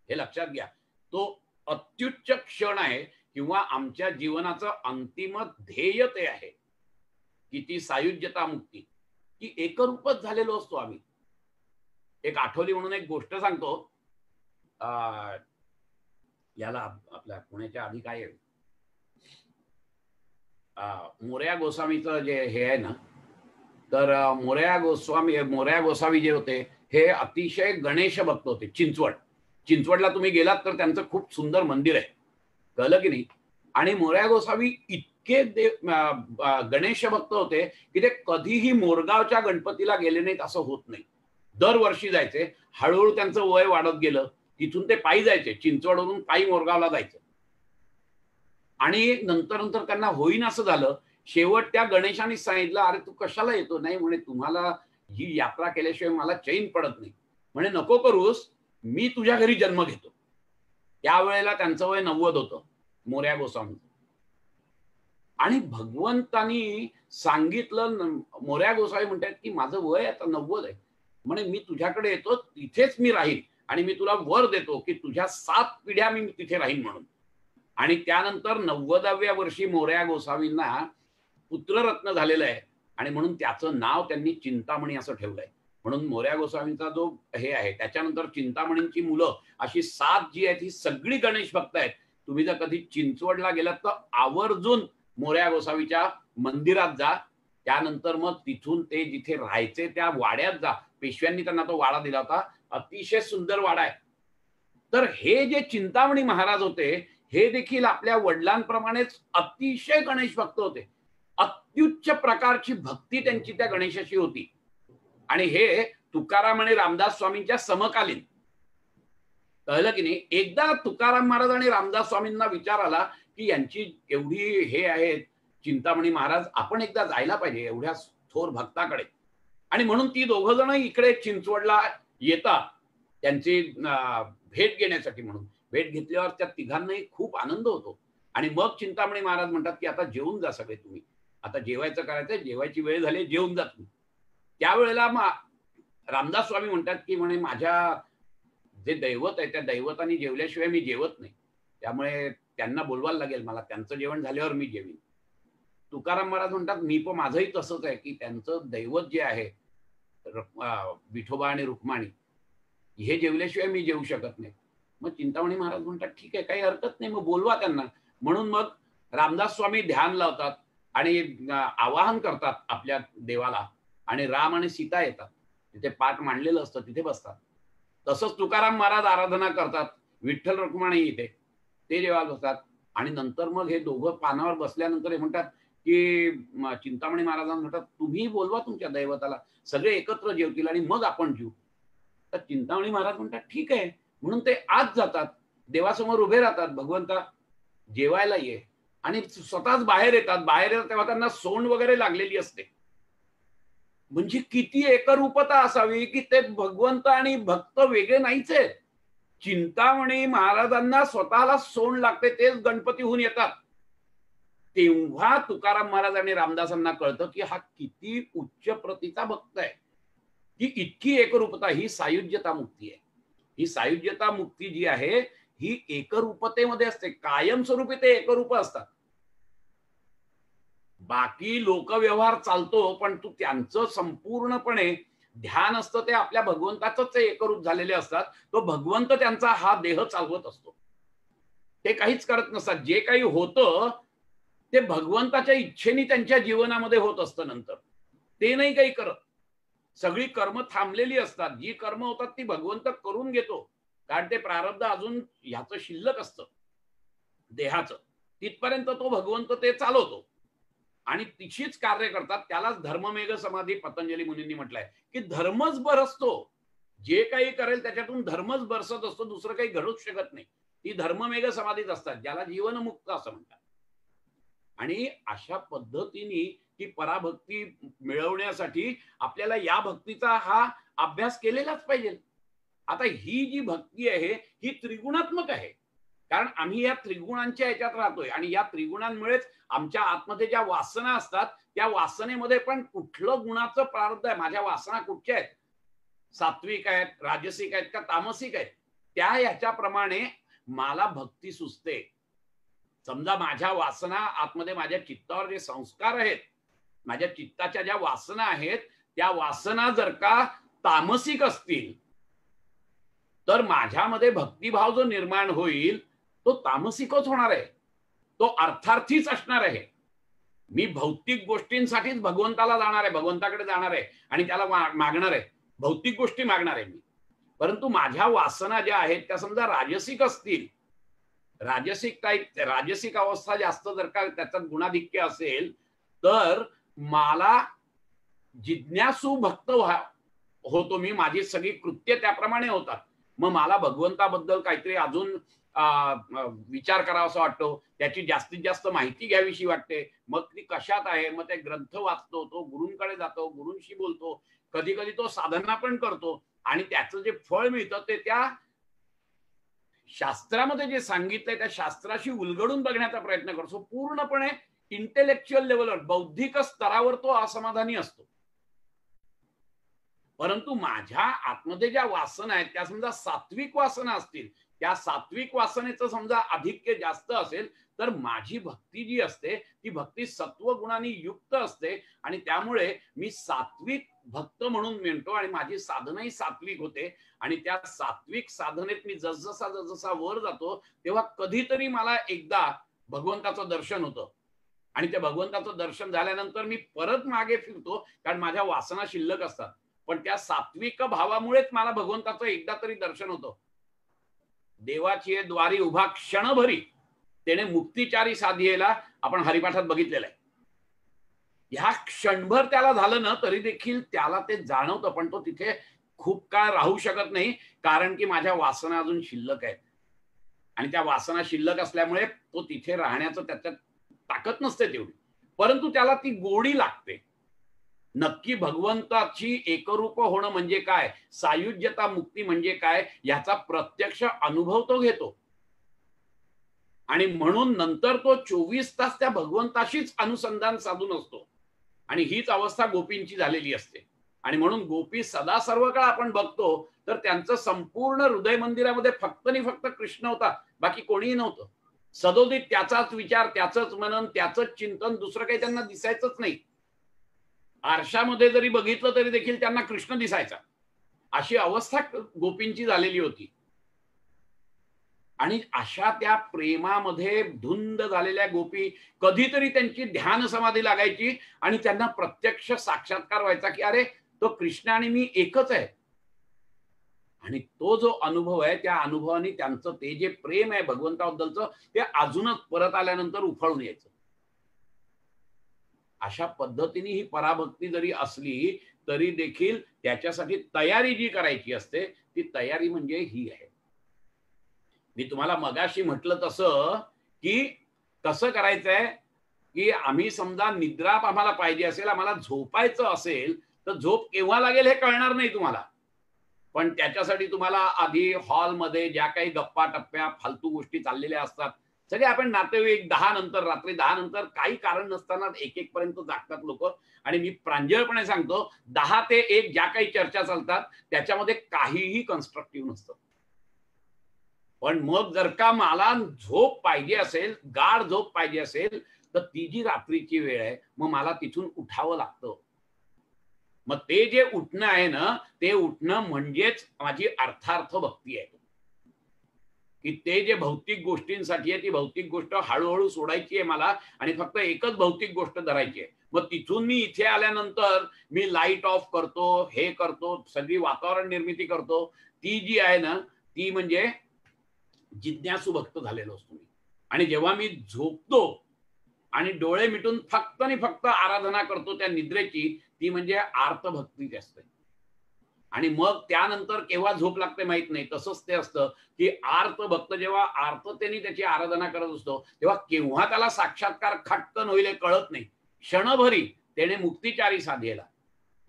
हे लक्षात घ्या. तो अत्युच्च क्षण आहे किंवा आमच्या जीवनाचं अंतिम ध्येय ते आहे की ती सायुज्यता मुक्ती, की एकरूपच झालेलो असतो आम्ही. एक आठवली म्हणून एक गोष्ट सांगतो. याला आपल्या पुण्याच्या आधी काय मोरया गोस्वामीचं जे हे आहे ना, तर मोरया गोसावी जे होते हे अतिशय गणेश भक्त होते. चिंचवडला तुम्ही गेलात तर त्यांचं खूप सुंदर मंदिर आहे, कळलं की नाही. आणि मोरया गोसावी इतके गणेश भक्त होते की ते कधीही मोरगावच्या गणपतीला गेले नाहीत असं होत नाही. दरवर्षी जायचे. हळूहळू त्यांचं वय वाढत गेलं. तिथून ते पायी जायचे, चिंचवडवरून पायी मोरगावला जायचं. आणि नंतर नंतर त्यांना होईन असं झालं. शेवट त्या गणेशाने सांगितलं, अरे तू कशाला येतो? नाही म्हणे, तुम्हाला ही यात्रा केल्याशिवाय मला चैन पडत नाही. म्हणे नको करूस, मी तुझ्या घरी जन्म घेतो. त्यावेळेला त्यांचं वय 90 होतं मोरया गोस्वामी. आणि भगवंतानी सांगितलं, मोरया गोसावी म्हणतात की माझं वय आता 90 आहे, म्हणे मी तुझ्याकडे येतो, तिथेच मी राहील आणि मी तुला वर देतो की तुझ्या 7 पिढ्या मी तिथे राहीन म्हणून. आणि त्यानंतर 90व्या वर्षी मोरया गोसावींना पुत्ररत्न झालेलं आहे आणि म्हणून त्याचं नाव त्यांनी चिंतामणी असं ठेवलंय. म्हणून मोरया गोसावींचा जो हे आहे त्याच्यानंतर चिंतामणींची मुलं अशी 7 जी आहेत ही सगळी गणेश भक्त आहेत. तुम्ही जर कधी चिंचवडला गेलात तर आवर्जून मोरया गोसावीच्या मंदिरात जा. त्यानंतर मग तिथून ते जिथे राहायचे त्या वाड्यात जा. पेशव्यांनी त्यांना तो वाडा दिला होता, अतिशय सुंदर वाडा आहे. तर हे जे चिंतामणी महाराज होते हे देखील आपल्या वडिलांप्रमाणेच अतिशय गणेश भक्त होते. अत्युच्च प्रकारची भक्ती त्यांची त्या गणेशाशी होती. आणि हे तुकाराम आणि रामदास स्वामींच्या समकालीन. कळलं की नाही? एकदा तुकाराम महाराज आणि रामदास स्वामींना विचार आला की यांची एवढी हे आहेत चिंतामणी महाराज, आपण एकदा जायला पाहिजे एवढ्या थोर भक्ताकडे. आणि म्हणून ती दोघं जण इकडे चिंचवडला येतात त्यांची भेट घेण्यासाठी. म्हणून भेट घेतल्यावर त्या तिघांनाही खूप आनंद होतो. आणि मग चिंतामणी महाराज म्हणतात की आता जेवून जा सगळे तुम्ही, आता जेवायचं करायचंय, जेवायची वेळ झाली, जेवून जा तुम्ही. त्यावेळेला रामदास स्वामी म्हणतात की म्हणे माझ्या जे दैवत आहे त्या दैवतांनी जेवल्याशिवाय मी जेवत नाही, त्यामुळे त्यांना बोलवायला लागेल मला, त्यांचं जेवण झाल्यावर मी जेवीन. तुकाराम महाराज म्हणतात मी पण माझंही तसंच आहे की त्यांचं दैवत जे आहे विठोबा आणि रुक्माणी हे जेवल्याशिवाय मी जेवू शकत नाही. मग चिंतामणी महाराज म्हणतात ठीक आहे, काही हरकत नाही, मग बोलवा त्यांना. म्हणून मग रामदास स्वामी ध्यान लावतात आणि आवाहन करतात आपल्या देवाला, आणि राम आणि सीता येतात. तिथे पाठ मांडलेलं असतं, तिथे बसतात. तसंच तुकाराम महाराज आराधना करतात, विठ्ठल रुक्माणी इथे ते जेव्हा बसतात. आणि नंतर मग हे दोघं पानावर बसल्यानंतर हे म्हणतात की चिंतामणी महाराजांना म्हणतात तुम्ही बोलवा तुमच्या दैवताला, सगळे एकत्र जेवतील आणि मग आपण जेवू. तर चिंतामणी महाराज म्हणतात ठीक आहे. म्हणून ते आत जातात, देवासमोर उभे राहतात, भगवंता जेवायला ये, आणि स्वतःच बाहेर येतात. बाहेर येतात तेव्हा त्यांना सोंड वगैरे लागलेली असते. म्हणजे किती एकरूपता असावी की ते भगवंत आणि भक्त वेगळे नाहीच आहेत. चिंतामणी महाराजांना स्वतःला सोंड लागते, तेच गणपती होऊन येतात. तेव्हा तुकाराम महाराज आणि रामदासांना कळतं की हा किती उच्च प्रतीचा भक्त आहे, की इतकी एकरूपता. ही सायुज्यता मुक्ती आहे. ही सायुज्यता मुक्ती जी आहे ही एकरूपतेमध्ये असते, कायमस्वरूपी ते एकरूप असतात. बाकी लोकव्यवहार चालतो, पण तू त्यांचं संपूर्णपणे ध्यान असतं ते आपल्या भगवंताच एकरूप झालेले असतात. तो भगवंत त्यांचा हा देह चालवत असतो, ते काहीच करत नसतात. जे काही होतं ते भगवंताच्या इच्छेने त्यांच्या जीवनामध्ये होत असतं. नंतर ते नाही काही करत, सगळी कर्म थांबलेली असतात. जी कर्म होतात ती भगवंत करून घेतो, कारण ते प्रारब्ध अजून ह्याचं शिल्लक असतं देहाचं, तिथपर्यंत तो भगवंत ते चालवतो आणि तिशीच कार्य करतात. त्यालाच धर्ममेघ समाधी पतंजली मुनींनी म्हटलंय की धर्मच बरसतो. जे काही करेल त्याच्यातून धर्मच बरसत असतो, दुसरं काही घडूच शकत नाही. ती धर्ममेघ समाधीच असतात, ज्याला जीवनमुक्त असं म्हणतात. आणि अशा पद्धतीने ती पराभक्ती मिळवण्यासाठी आपल्याला या भक्तीचा हा अभ्यास केलेलाच पाहिजे. आता ही जी भक्ती आहे ही त्रिगुणात्मक आहे, कारण आम्ही या त्रिगुणांच्या याच्यात राहतोय. आणि या त्रिगुणांमुळेच आमच्या आतमध्ये ज्या वासना असतात त्या वासनेमध्ये पण कुठलं गुणाचं प्रारब्ध आहे, माझ्या वासना कुठच्या आहेत, सात्विक आहेत, राजसिक आहेत का तामसिक आहेत, त्या ह्याच्याप्रमाणे मला भक्ती सुचते. समजा माझ्या वासना आतमध्ये, माझ्या चित्तावर जे संस्कार आहेत, माझ्या चित्ताच्या ज्या वासना आहेत, त्या वासना जर का तामसिक असतील तर माझ्यामध्ये भक्तिभाव जो निर्माण होईल तो तामसिकच होणार आहे, तो अर्थार्थीच असणार आहे. मी भौतिक गोष्टींसाठीच भगवंताला जाणार आहे, भगवंताकडे जाणार आहे आणि त्याला मागणार आहे, भौतिक गोष्टी मागणार आहे मी. परंतु माझ्या वासना ज्या आहेत त्या समजा राजसिक असतील, राजसिक अवस्था जास्त जर का त्याच्यात गुणाधिक्य असेल तर मला जिज्ञासू भक्त होतो मी, माझी सगळी कृत्य त्याप्रमाणे होतात. मग मला भगवंताबद्दल काहीतरी अजून विचार करावासा वाटतो, त्याची जास्तीत जास्त माहिती घ्यावीशी वाटते. मग ती कशात आहे, मग ते ग्रंथ वाचतो, तो गुरूंकडे जातो, गुरूंशी बोलतो, कधी कधी तो साधना पण करतो आणि त्याचं जे फळ मिळतं ते त्या शास्त्रामध्ये जे सांगितलंय त्या शास्त्राशी उलगडून बघण्याचा प्रयत्न करतो. पूर्णपणे इंटेलेक्च्युअल लेवलवर, बौद्धिक स्तरावर तो असमाधानी असतो. परंतु माझ्या आतमध्ये ज्या वासना आहेत त्या समजा सात्विक वासना असतील, त्या सात्विक वासनेचं समजा अधिक्य जास्त असेल तर माझी भक्ती जी असते ती भक्ती सत्व गुणांनी युक्त असते आणि त्यामुळे मी सात्विक भक्त म्हणून मिळतो आणि माझी साधनाही सात्विक होते. आणि त्या सात्विक साधनेत मी जसजसा वर जातो तेव्हा कधीतरी मला एकदा भगवंताचं दर्शन होतं आणि त्या भगवंताचं दर्शन झाल्यानंतर मी परत मागे फिरतो, कारण माझ्या वासना शिल्लक असतात. पण त्या सात्विक भावामुळेच मला भगवंताचं एकदा तरी दर्शन होतं. देवाची द्वारी उभा क्षणभरी तेने मुक्तिचारी साधियेला आपण हरिपाठात बघितलेलं आहे. ह्या क्षणभर त्याला झालं ना तरी देखील त्याला ते जाणवतं, पण तो तिथे खूप काळ राहू शकत नाही, कारण की माझ्या वासना अजून शिल्लक आहेत. आणि त्या वासना शिल्लक असल्यामुळे तो तिथे राहण्याचं त्याच्यात ताकद नसते तेवढी, परंतु त्याला ती गोडी लागते. नक्की भगवंताची एकरूप होणं म्हणजे काय, सायुज्यता मुक्ती म्हणजे काय, याचा प्रत्यक्ष अनुभव तो घेतो. आणि म्हणून नंतर तो 24 तास त्या भगवंताशीच अनुसंधान साधून असतो. आणि हीच अवस्था गोपींची झालेली असते. आणि म्हणून गोपी सदा सर्व काळ आपण बघतो तर त्यांचं संपूर्ण हृदय मंदिरामध्ये फक्त आणि फक्त कृष्ण होता, बाकी कोणीही नव्हतं. सदोदित त्याचाच विचार, त्याचंच मनन, त्याचंच चिंतन, दुसरं काही त्यांना दिसायचंच नाही. आरशामध्ये जरी बघितलं तरी देखील त्यांना कृष्ण दिसायचा. अशी अवस्था गोपींची झालेली होती. आणि अशा त्या प्रेमामध्ये धुंद झालेल्या गोपी कधीतरी त्यांची ध्यान समाधी लागायची आणि त्यांना प्रत्यक्ष साक्षात्कार व्हायचा की अरे तो कृष्ण आणि मी एकच आहे. आणि तो जो अनुभव आहे त्या अनुभवाने त्यांचं ते जे प्रेम आहे भगवंताबद्दलचं ते अजूनच परत आल्यानंतर उफाळून यायचं. अशा पद्धतीने ही पराभक्ती जरी असली तरी देखील त्याच्यासाठी तयारी जी करायची असते ती तयारी म्हणजे ही आहे. मी तुम्हाला मगाशी म्हटलं तसं की कसं करायचंय की आम्ही समजा निद्रा आम्हाला पाहिजे असेल, आम्हाला झोपायचं असेल तर झोप केव्हा लागेल हे कळणार नाही तुम्हाला. पण त्याच्यासाठी तुम्हाला आधी हॉलमध्ये ज्या काही गप्पा टप्प्या फालतू गोष्टी चाललेल्या असतात, सगळे आपण नातेवाईक 10 नंतर, रात्री 10 नंतर काही कारण नसताना 1-1 पर्यंत जागतात लोक. आणि मी प्रांजळपणे सांगतो 10 ते 1 ज्या काही चर्चा चालतात त्याच्यामध्ये काहीही कन्स्ट्रक्टिव्ह नसतं. पण मग जर का मला झोप पाहिजे असेल, गाढ झोप पाहिजे असेल तर ती जी रात्रीची वेळ आहे मग मला तिथून उठावं लागतं. मग ते जे उठणं आहे ना ते उठणं म्हणजेच माझी अर्थार्थ भक्ती आहे. की ते जे भौतिक गोष्टींसाठी आहे ती भौतिक गोष्ट हळूहळू सोडायची आहे मला आणि फक्त एकच भौतिक गोष्ट धरायची आहे. मग तिथून मी इथे आल्यानंतर मी लाईट ऑफ करतो, हे करतो, सगळी वातावरण निर्मिती करतो. ती जी आहे ना ती म्हणजे जिज्ञासू भक्त झालेलो असतो मी. आणि जेव्हा मी झोपतो आणि डोळे मिटून फक्त आणि फक्त आराधना करतो त्या निद्रेची, ती म्हणजे आर्त भक्ती असते. आणि मग त्यानंतर केव्हा झोप लागते माहित नाही. तसंच ते असतं की आर्त भक्त जेव्हा आर्ततेने त्याची आराधना करत असतो तेव्हा केव्हा त्याला साक्षात्कार खटकन होईल हे कळत नाही. क्षणभरी त्याने मुक्तिचारी साधेला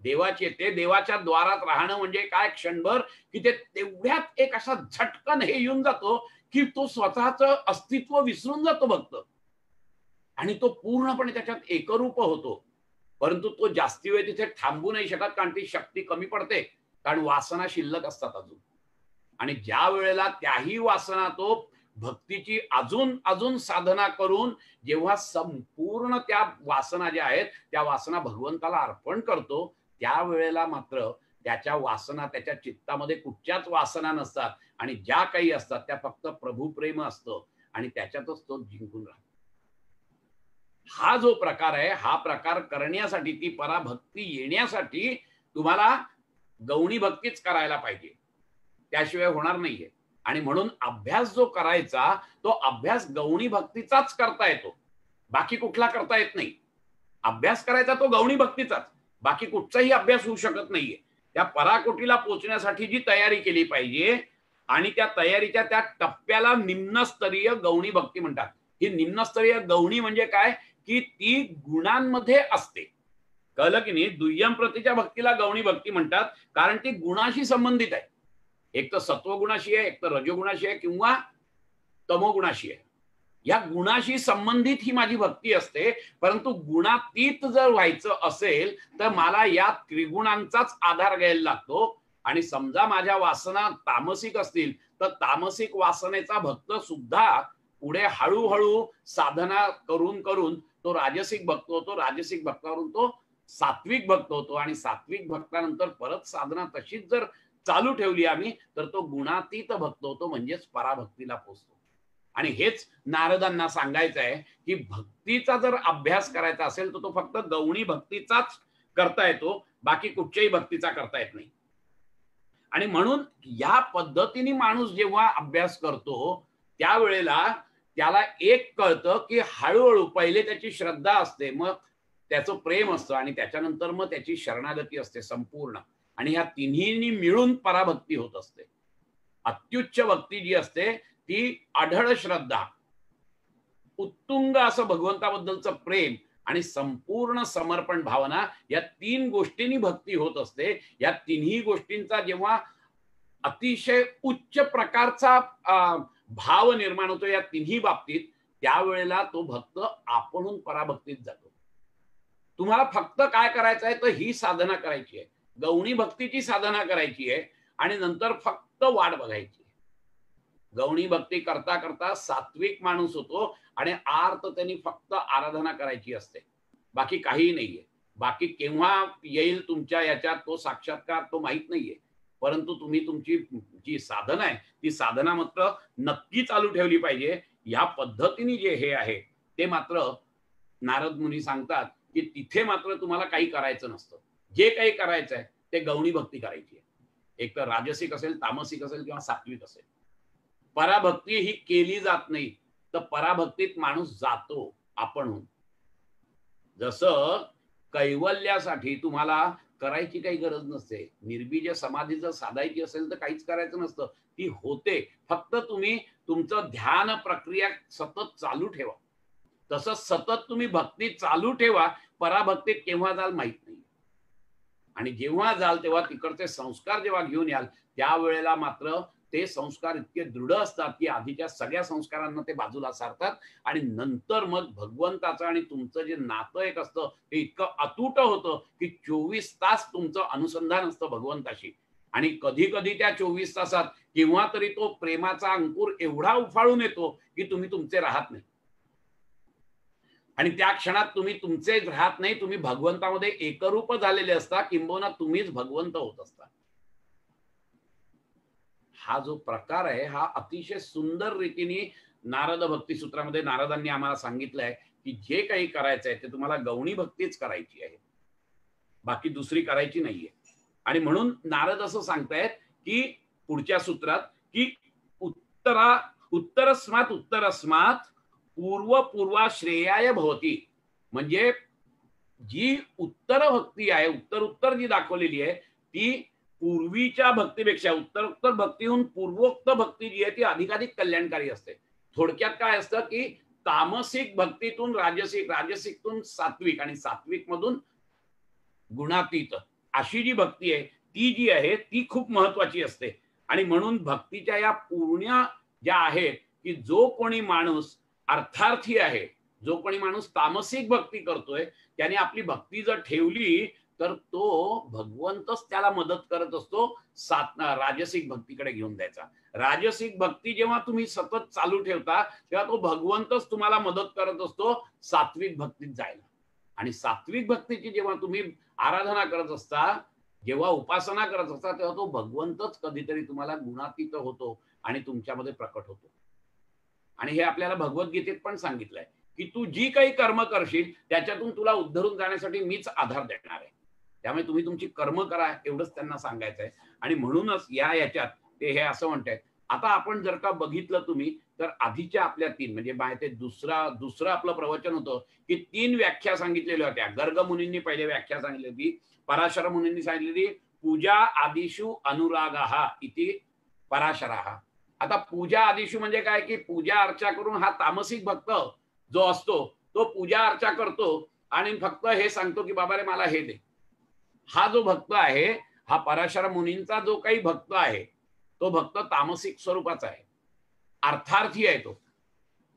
देवाचे, ते देवाच्या द्वारात राहणं म्हणजे काय क्षणभर की ते तेवढ्यात एक असा झटकन हे येऊन जातो की तो स्वतःचं अस्तित्व विसरून जातो भक्त आणि तो पूर्णपणे त्याच्यात एकरूप होतो. परंतु तो जास्ती वेळ तिथे थांबू नाही शकत कारण ती शक्ती कमी पडते, कारण वासना शिल्लक असतात अजून. आणि ज्या वेळेला त्याही वासना तो भक्तीची अजून अजून साधना करून जेव्हा संपूर्ण त्या वासना ज्या आहेत त्या वासना भगवंताला अर्पण करतो त्यावेळेला मात्र त्याच्या वासना त्याच्या चित्तामध्ये कुठच्याच वासना नसतात आणि ज्या काही असतात त्या फक्त प्रभू प्रेम असतं आणि त्याच्यातच तो जिंकून राहतो. हा जो प्रकार आहे हा प्रकार करण्यासाठी ती पराभक्ती येण्यासाठी तुम्हाला गौणी भक्तीच करायला पाहिजे, त्याशिवाय होणार नाहीये. आणि म्हणून अभ्यास जो करायचा तो अभ्यास गौणी भक्तीचाच करता येतो, बाकी कुठला करता येत नाही. अभ्यास करायचा तो गौणी भक्तीचाच, बाकी कुठचाही अभ्यास होऊ शकत नाहीये. त्या पराकोटीला पोहोचण्यासाठी जी तयारी केली पाहिजे आणि त्या तयारीच्या त्या टप्प्याला निम्नस्तरीय गौणी भक्ती म्हणतात. ही निम्नस्तरीय गौणी म्हणजे काय की ती गुणांमध्ये असते. कळलं की नाही? दुय्यम प्रतीच्या भक्तीला गौणी भक्ती म्हणतात कारण ती गुणाशी संबंधित आहे. एक तर सत्वगुणाशी आहे, एक तर रजोगुणाशी आहे किंवा तमोगुणाशी आहे. या गुणाशी संबंधित ही माझी भक्ती असते. परंतु गुणातीत जर व्हायचं असेल तर मला या त्रिगुणांचाच आधार घ्यायला लागतो. आणि समजा माझ्या वासना तामसिक असतील तर तामसिक वासनेचा भक्त सुद्धा पुढे हळूहळू साधना करून करून तो राजसिक भक्त होतो. राजसिक भक्तावरून तो सात्विक भक्त होतो आणि सात्विक भक्तानंतर परत साधना तशीच जर चालू ठेवली आम्ही तर तो गुणातीत भक्त होतो, म्हणजेच पराभक्तीला पोहोचतो. आणि हेच नारदांना सांगायचं आहे की भक्तीचा जर अभ्यास करायचा असेल तर तो फक्त गौणी भक्तीचाच करता येतो, बाकी कुठच्याही भक्तीचा करता येत नाही. आणि म्हणून या पद्धतीने माणूस जेव्हा अभ्यास करतो त्यावेळेला त्याला एक कळतं की हळूहळू पहिले त्याची श्रद्धा असते, मग त्याचं प्रेम असतं आणि त्याच्यानंतर मग त्याची शरणागती असते संपूर्ण. आणि ह्या तिन्ही मिळून पराभक्ती होत असते. अत्युच्च भक्ती जी असते ती अढळ श्रद्धा, उत्तुंग असं भगवंताबद्दलचं प्रेम आणि संपूर्ण समर्पण भावना, या तीन गोष्टींनी भक्ती होत असते. या तिन्ही गोष्टींचा जेव्हा अतिशय उच्च प्रकारचा भाव निर्माण होतो या तिन्ही बाबतीत, त्यावेळेला तो भक्त आपणहून पराभक्तीत जातो. तुम्हाला फक्त काय करायचं आहे, तर ही साधना करायची आहे, गौणी भक्तीची साधना करायची आहे आणि नंतर फक्त वाट बघायची. गौणी भक्ती करता करता सात्विक माणूस होतो आणि आर्त त्यांनी फक्त आराधना करायची असते, बाकी काहीही नाहीये. बाकी केव्हा येईल तुमच्या याच्यात तो साक्षात्कार तो माहित नाहीये. परंतु तुम्ही तुमची जी साधना आहे ती साधना मात्र नक्की चालू ठेवली पाहिजे. या पद्धतीने जे हे आहे ते मात्र नारद मुनी सांगतात की तिथे मात्र तुम्हाला काही करायचं नसतं. जे काही करायचं आहे ते गौणी भक्ती करायची आहे. एक तर राजसिक असेल, तामसिक असेल किंवा सात्विक असेल. पराभक्ती ही केली जात नाही, तर पराभक्तीत माणूस जातो आपणहून. जसं कैवल्यासाठी तुम्हाला करायची काही गरज नसते. निर्बीज समाधी जर साधायची असेल तर काहीच करायचं नसतं, ती होते. फक्त तुम्ही तुमचं ध्यान प्रक्रिया सतत चालू ठेवा. तसं सतत तुम्ही भक्ती चालू ठेवा. पराभक्तीत केव्हा जाल माहित नाही. आणि जेव्हा जाल तेव्हा तिकडचे संस्कार जेव्हा घेऊन याल त्यावेळेला मात्र ते संस्कार इतके दृढ असतात की आधीच्या सगळ्या संस्कारांना ते बाजूला सारतात आणि नंतर मग भगवंताचं आणि तुमचं जे नातं एक असतं ते इतकं अतूट होतं की 24 तास तुमचं अनुसंधान असतं भगवंताशी. आणि कधी कधी त्या 24 तासात केव्हा तरी तो प्रेमाचा अंकुर एवढा उफाळून येतो की तुम्ही तुमचे राहत नाही. आणि त्या क्षणात तुम्ही तुमचे राहत नाही, तुम्ही भगवंतामध्ये एकरूप झालेले असता, किंबहुना तुम्हीच भगवंत होत असता. हा जो प्रकार आहे हा अतिशय सुंदर रीतीने नारद भक्ती सूत्रामध्ये नारदांनी आम्हाला सांगितलंय की जे काही करायचं आहे ते तुम्हाला गौणी भक्तीच करायची आहे, बाकी दुसरी करायची नाहीये. आणि म्हणून नारद असं सांगतायत की पुढच्या सूत्रात की उत्तरस्मात पूर्वा श्रेयाय भवती. म्हणजे जी उत्तर भक्ती आहे, उत्तर जी दाखवलेली आहे ती पूर्वीच्या भक्तीपेक्षा, उत्तर भक्तीहून पूर्वोक्त भक्ती जी आहे ती अधिकाधिक कल्याणकारी असते. थोडक्यात काय असतं की तामसिक भक्तीतून राजसिक, राजसिकतून सात्विक आणि सात्विक मधून गुणातीत अशी जी भक्ती आहे ती जी आहे ती खूप महत्वाची असते. आणि म्हणून भक्तीच्या या पूर्ण ज्या आहेत की जो कोणी माणूस अर्थार्थी आहे, जो कोणी माणूस तामसिक भक्ती करतोय त्याने आपली भक्ती जर ठेवली तर तो भगवंतच त्याला मदत करत असतो राजसिक भक्तीकडे घेऊन द्यायचा. राजसिक भक्ती जेव्हा तुम्ही सतत चालू ठेवता तेव्हा तो भगवंतच तुम्हाला मदत करत असतो सात्विक भक्तीत जायला. आणि सात्विक भक्तीची जेव्हा तुम्ही आराधना करत असता, जेव्हा उपासना करत असता तेव्हा तो भगवंतच कधीतरी तुम्हाला गुणातीत होतो आणि तुमच्यामध्ये प्रकट होतो. आणि हे आपल्याला भगवद्गीतेत पण सांगितलंय की तू जी काही कर्म करशील त्याच्यातून तुला उद्धरून जाण्यासाठी मीच आधार देणार आहे. त्यामुळे तुम्ही तुमची कर्म करा एवढंच त्यांना सांगायचं आहे. आणि म्हणूनच याच्यात ते हे असं म्हणतात. आता आपण जर का बघितलं तुम्ही तर आधीच्या आपल्या तीन म्हणजे ते दुसरं आपलं प्रवचन होतं की 3 व्याख्या सांगितलेल्या होत्या. गर्ग मुनींनी पहिले व्याख्या सांगितली होती, पराशर मुनींनी सांगितलेली पूजा आदिषु अनुरागः इति पराशरः. आता पूजा आदिषु म्हणजे काय की पूजा अर्चा करून हा तामसिक भक्त जो असतो तो पूजा अर्चा करतो आणि फक्त हे सांगतो की बाबा रे मला हे दे. हा जो भक्त आहे हा पराशर मुनींचा जो काही भक्त आहे तो भक्त तामसिक स्वरूपाचा आहे, अर्थार्थी आहे तो.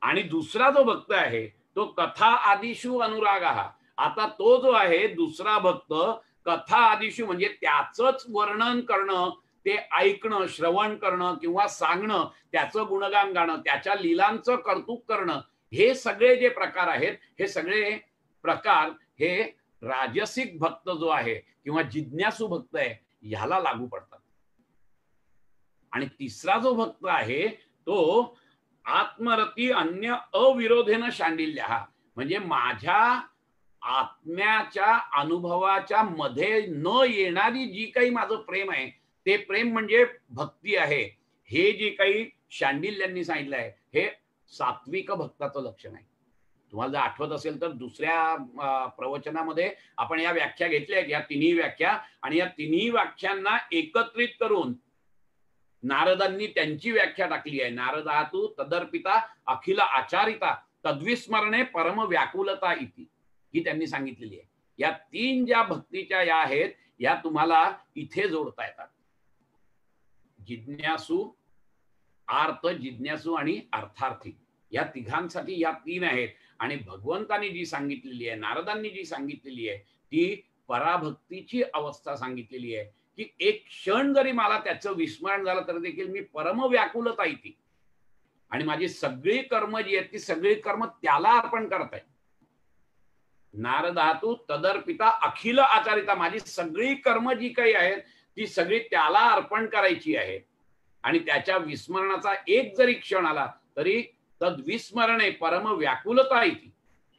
आणि दुसरा जो भक्त आहे तो कथा आदिषु अनुरागः. आता तो जो आहे दुसरा भक्त कथा आदिषु म्हणजे त्याचंच वर्णन करणं, ते ऐकणं, श्रवण करणं किंवा सांगणं, त्याचं गुणगान गाणं, त्याच्या लीलांचं कौतुक करणं, हे सगळे जे प्रकार आहेत हे सगळे प्रकार हे राजसिक भक्त जो आहे किंवा जिज्ञासू भक्त आहे ह्याला लागू पडतात. आणि तिसरा जो भक्त आहे तो आत्मरती अन्य अविरोधेन शांडिल्य. म्हणजे माझ्या आत्म्याच्या अनुभवाच्या मध्ये न येणारी जी काही माझं प्रेम आहे ते प्रेम म्हणजे भक्ती आहे. हे जे काही शांडिल्यांनी सांगितलं आहे हे सात्विक भक्ताचं लक्षण आहे. तुम्हाला जर आठवत असेल तर दुसऱ्या प्रवचनामध्ये आपण या व्याख्या घेतल्या आहेत, या तिन्ही व्याख्या, आणि या तिन्ही व्याख्यांना एकत्रित करून नारदांनी त्यांची व्याख्या टाकली आहे. नारदातु तदर्पिता अखिल आचारिता तद्विस्मरणे परम व्याकुलता इति, ही त्यांनी सांगितलेली आहे. या तीन ज्या भक्तीच्या या आहेत, या तुम्हाला इथे जोडता येतात. जिज्ञासू, आर्त जिज्ञासू आणि अर्थार्थी, या तिघांसाठी या तीन आहेत. आणि भगवंतांनी जी सांगितलेली आहे, नारदांनी जी सांगितलेली आहे, ती पराभक्तीची अवस्था सांगितलेली आहे, की एक क्षण जरी मला त्याचं विस्मरण झालं तर देखील मी परम व्याकुलता इति, आणि माझी सगळी कर्म जी आहेत ती सगळी कर्म त्याला अर्पण करताय. नारदातु तदर्पिता अखिल आचारिता, माझी सगळी कर्म जी काही आहेत ती सगळी त्याला अर्पण करायची आहे. आणि त्याच्या विस्मरणाचा एक जरी क्षण आला तरी तद्विस्मरणे परम व्याकुलता इति,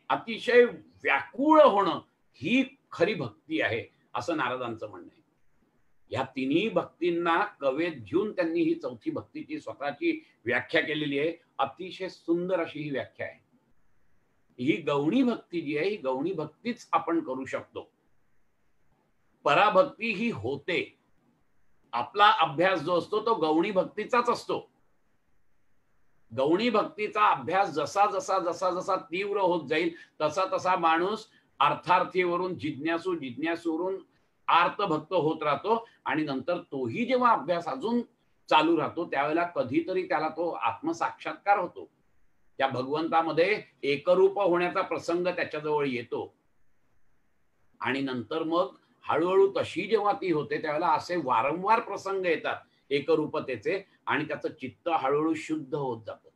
अतिशय व्याकुळ होणं ही खरी भक्ती आहे, असं नारदांचं म्हणणं आहे. या तिन्ही भक्तींना कवेत घेऊन त्यांनी ही चौथी भक्तीची स्वतःची व्याख्या केलेली आहे. अतिशय सुंदर अशी ही व्याख्या आहे. ही गौणी भक्ती जी आहे, ही गौणी भक्तीच आपण करू शकतो. पराभक्ती ही होते. आपला अभ्यास जो असतो तो गौणी भक्तीचाच असतो. गौणी भक्तीचा अभ्यास जसा जसा जसा जसा तीव्र होत जाईल तसा तसा माणूस अर्थार्थीवरून जिज्ञासू, जिज्ञासूवरून आर्तभक्त होत राहतो. आणि नंतर तोही जेव्हा अभ्यास अजून चालू राहतो त्यावेळेला कधीतरी त्याला तो आत्मसाक्षात्कार होतो. त्या भगवंतामध्ये एकरूप होण्याचा प्रसंग त्याच्याजवळ येतो. आणि नंतर मग हळूहळू तशी जेव्हा ती होते त्यावेळेला असे वारंवार प्रसंग येतात एकरूपतेचे, आणि त्याचं चित्त हळूहळू शुद्ध होत जातं.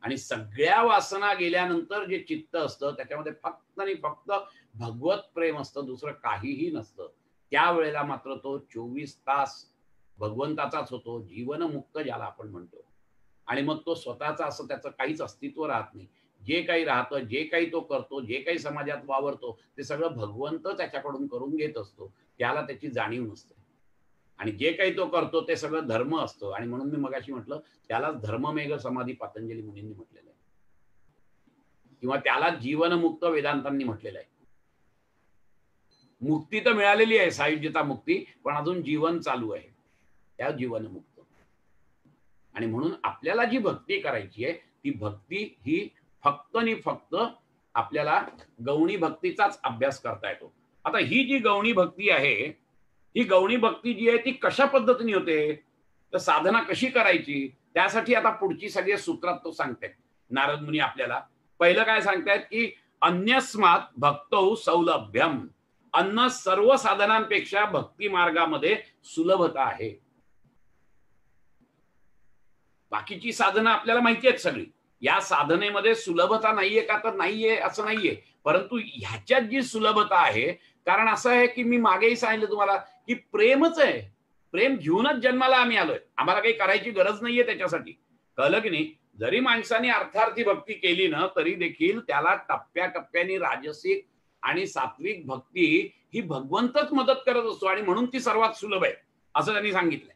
आणि सगळ्या वासना गेल्यानंतर जे चित्त असतं त्याच्यामध्ये फक्त आणि फक्त भगवत प्रेम असतं, दुसरं काहीही नसतं. त्यावेळेला मात्र तो 24 तास भगवंताचाच होतो, जीवनमुक्त ज्याला आपण म्हणतो. आणि मग तो स्वतःचा असं त्याचं काहीच अस्तित्व राहत नाही. जे काही राहतं, जे काही तो करतो, जे काही समाजात वावरतो ते सगळं भगवंत त्याच्याकडून करून घेत असतो. त्याला त्याची जाणीव नसते. आणि जे काही तो करतो ते सगळं धर्म असतं. आणि म्हणून मी मगाशी म्हटलं त्यालाच धर्ममेघ समाधी पतंजली मुनींनी म्हटलेलं आहे, किंवा त्याला जीवनमुक्त वेदांतांनी म्हटलेलं आहे. मुक्ती तर मिळालेली आहे, सायुज्यता मुक्ती, पण अजून जीवन चालू आहे, त्या जीवनमुक्त. आणि म्हणून आपल्याला जी भक्ती करायची आहे ती भक्ती ही फक्त आणि फक्त आपल्याला गौणी भक्तीचाच अभ्यास करता येतो. आता ही जी गौणी भक्ती आहे, ही गौणी भक्ती जी आहे ती कशा पद्धतीने होते, तर साधना कशी करायची, त्यासाठी आता पुढची सगळे सूत्रात तो सांगतायत नारद मुनी आपल्याला. पहिलं काय सांगतायत की अन्यस्मात् भक्तौ सौलभ्यम, अन्न सर्व साधनांपेक्षा भक्ती मार्गामध्ये सुलभता आहे. बाकीची साधनं आपल्याला माहिती आहेत सगळी, या साधनेमध्ये सुलभता नाहीये का, तर नाहीये असं नाहीये, परंतु ह्याच्यात जी सुलभता आहे, कारण असं आहे की मी मागेही सांगितलं तुम्हाला की प्रेमच आहे. प्रेम घेऊनच जन्माला आम्ही आलोय, आम्हाला काही करायची गरज नाहीये त्याच्यासाठी. कळलं की नाही? जरी माणसाने अर्थार्थी भक्ती केली ना तरी देखील त्याला टप्प्याटप्प्याने राजसिक आणि सात्विक भक्ती ही भगवंतच मदत करत असतो. आणि म्हणून ती सर्वात सुलभ आहे असं त्यांनी सांगितलंय.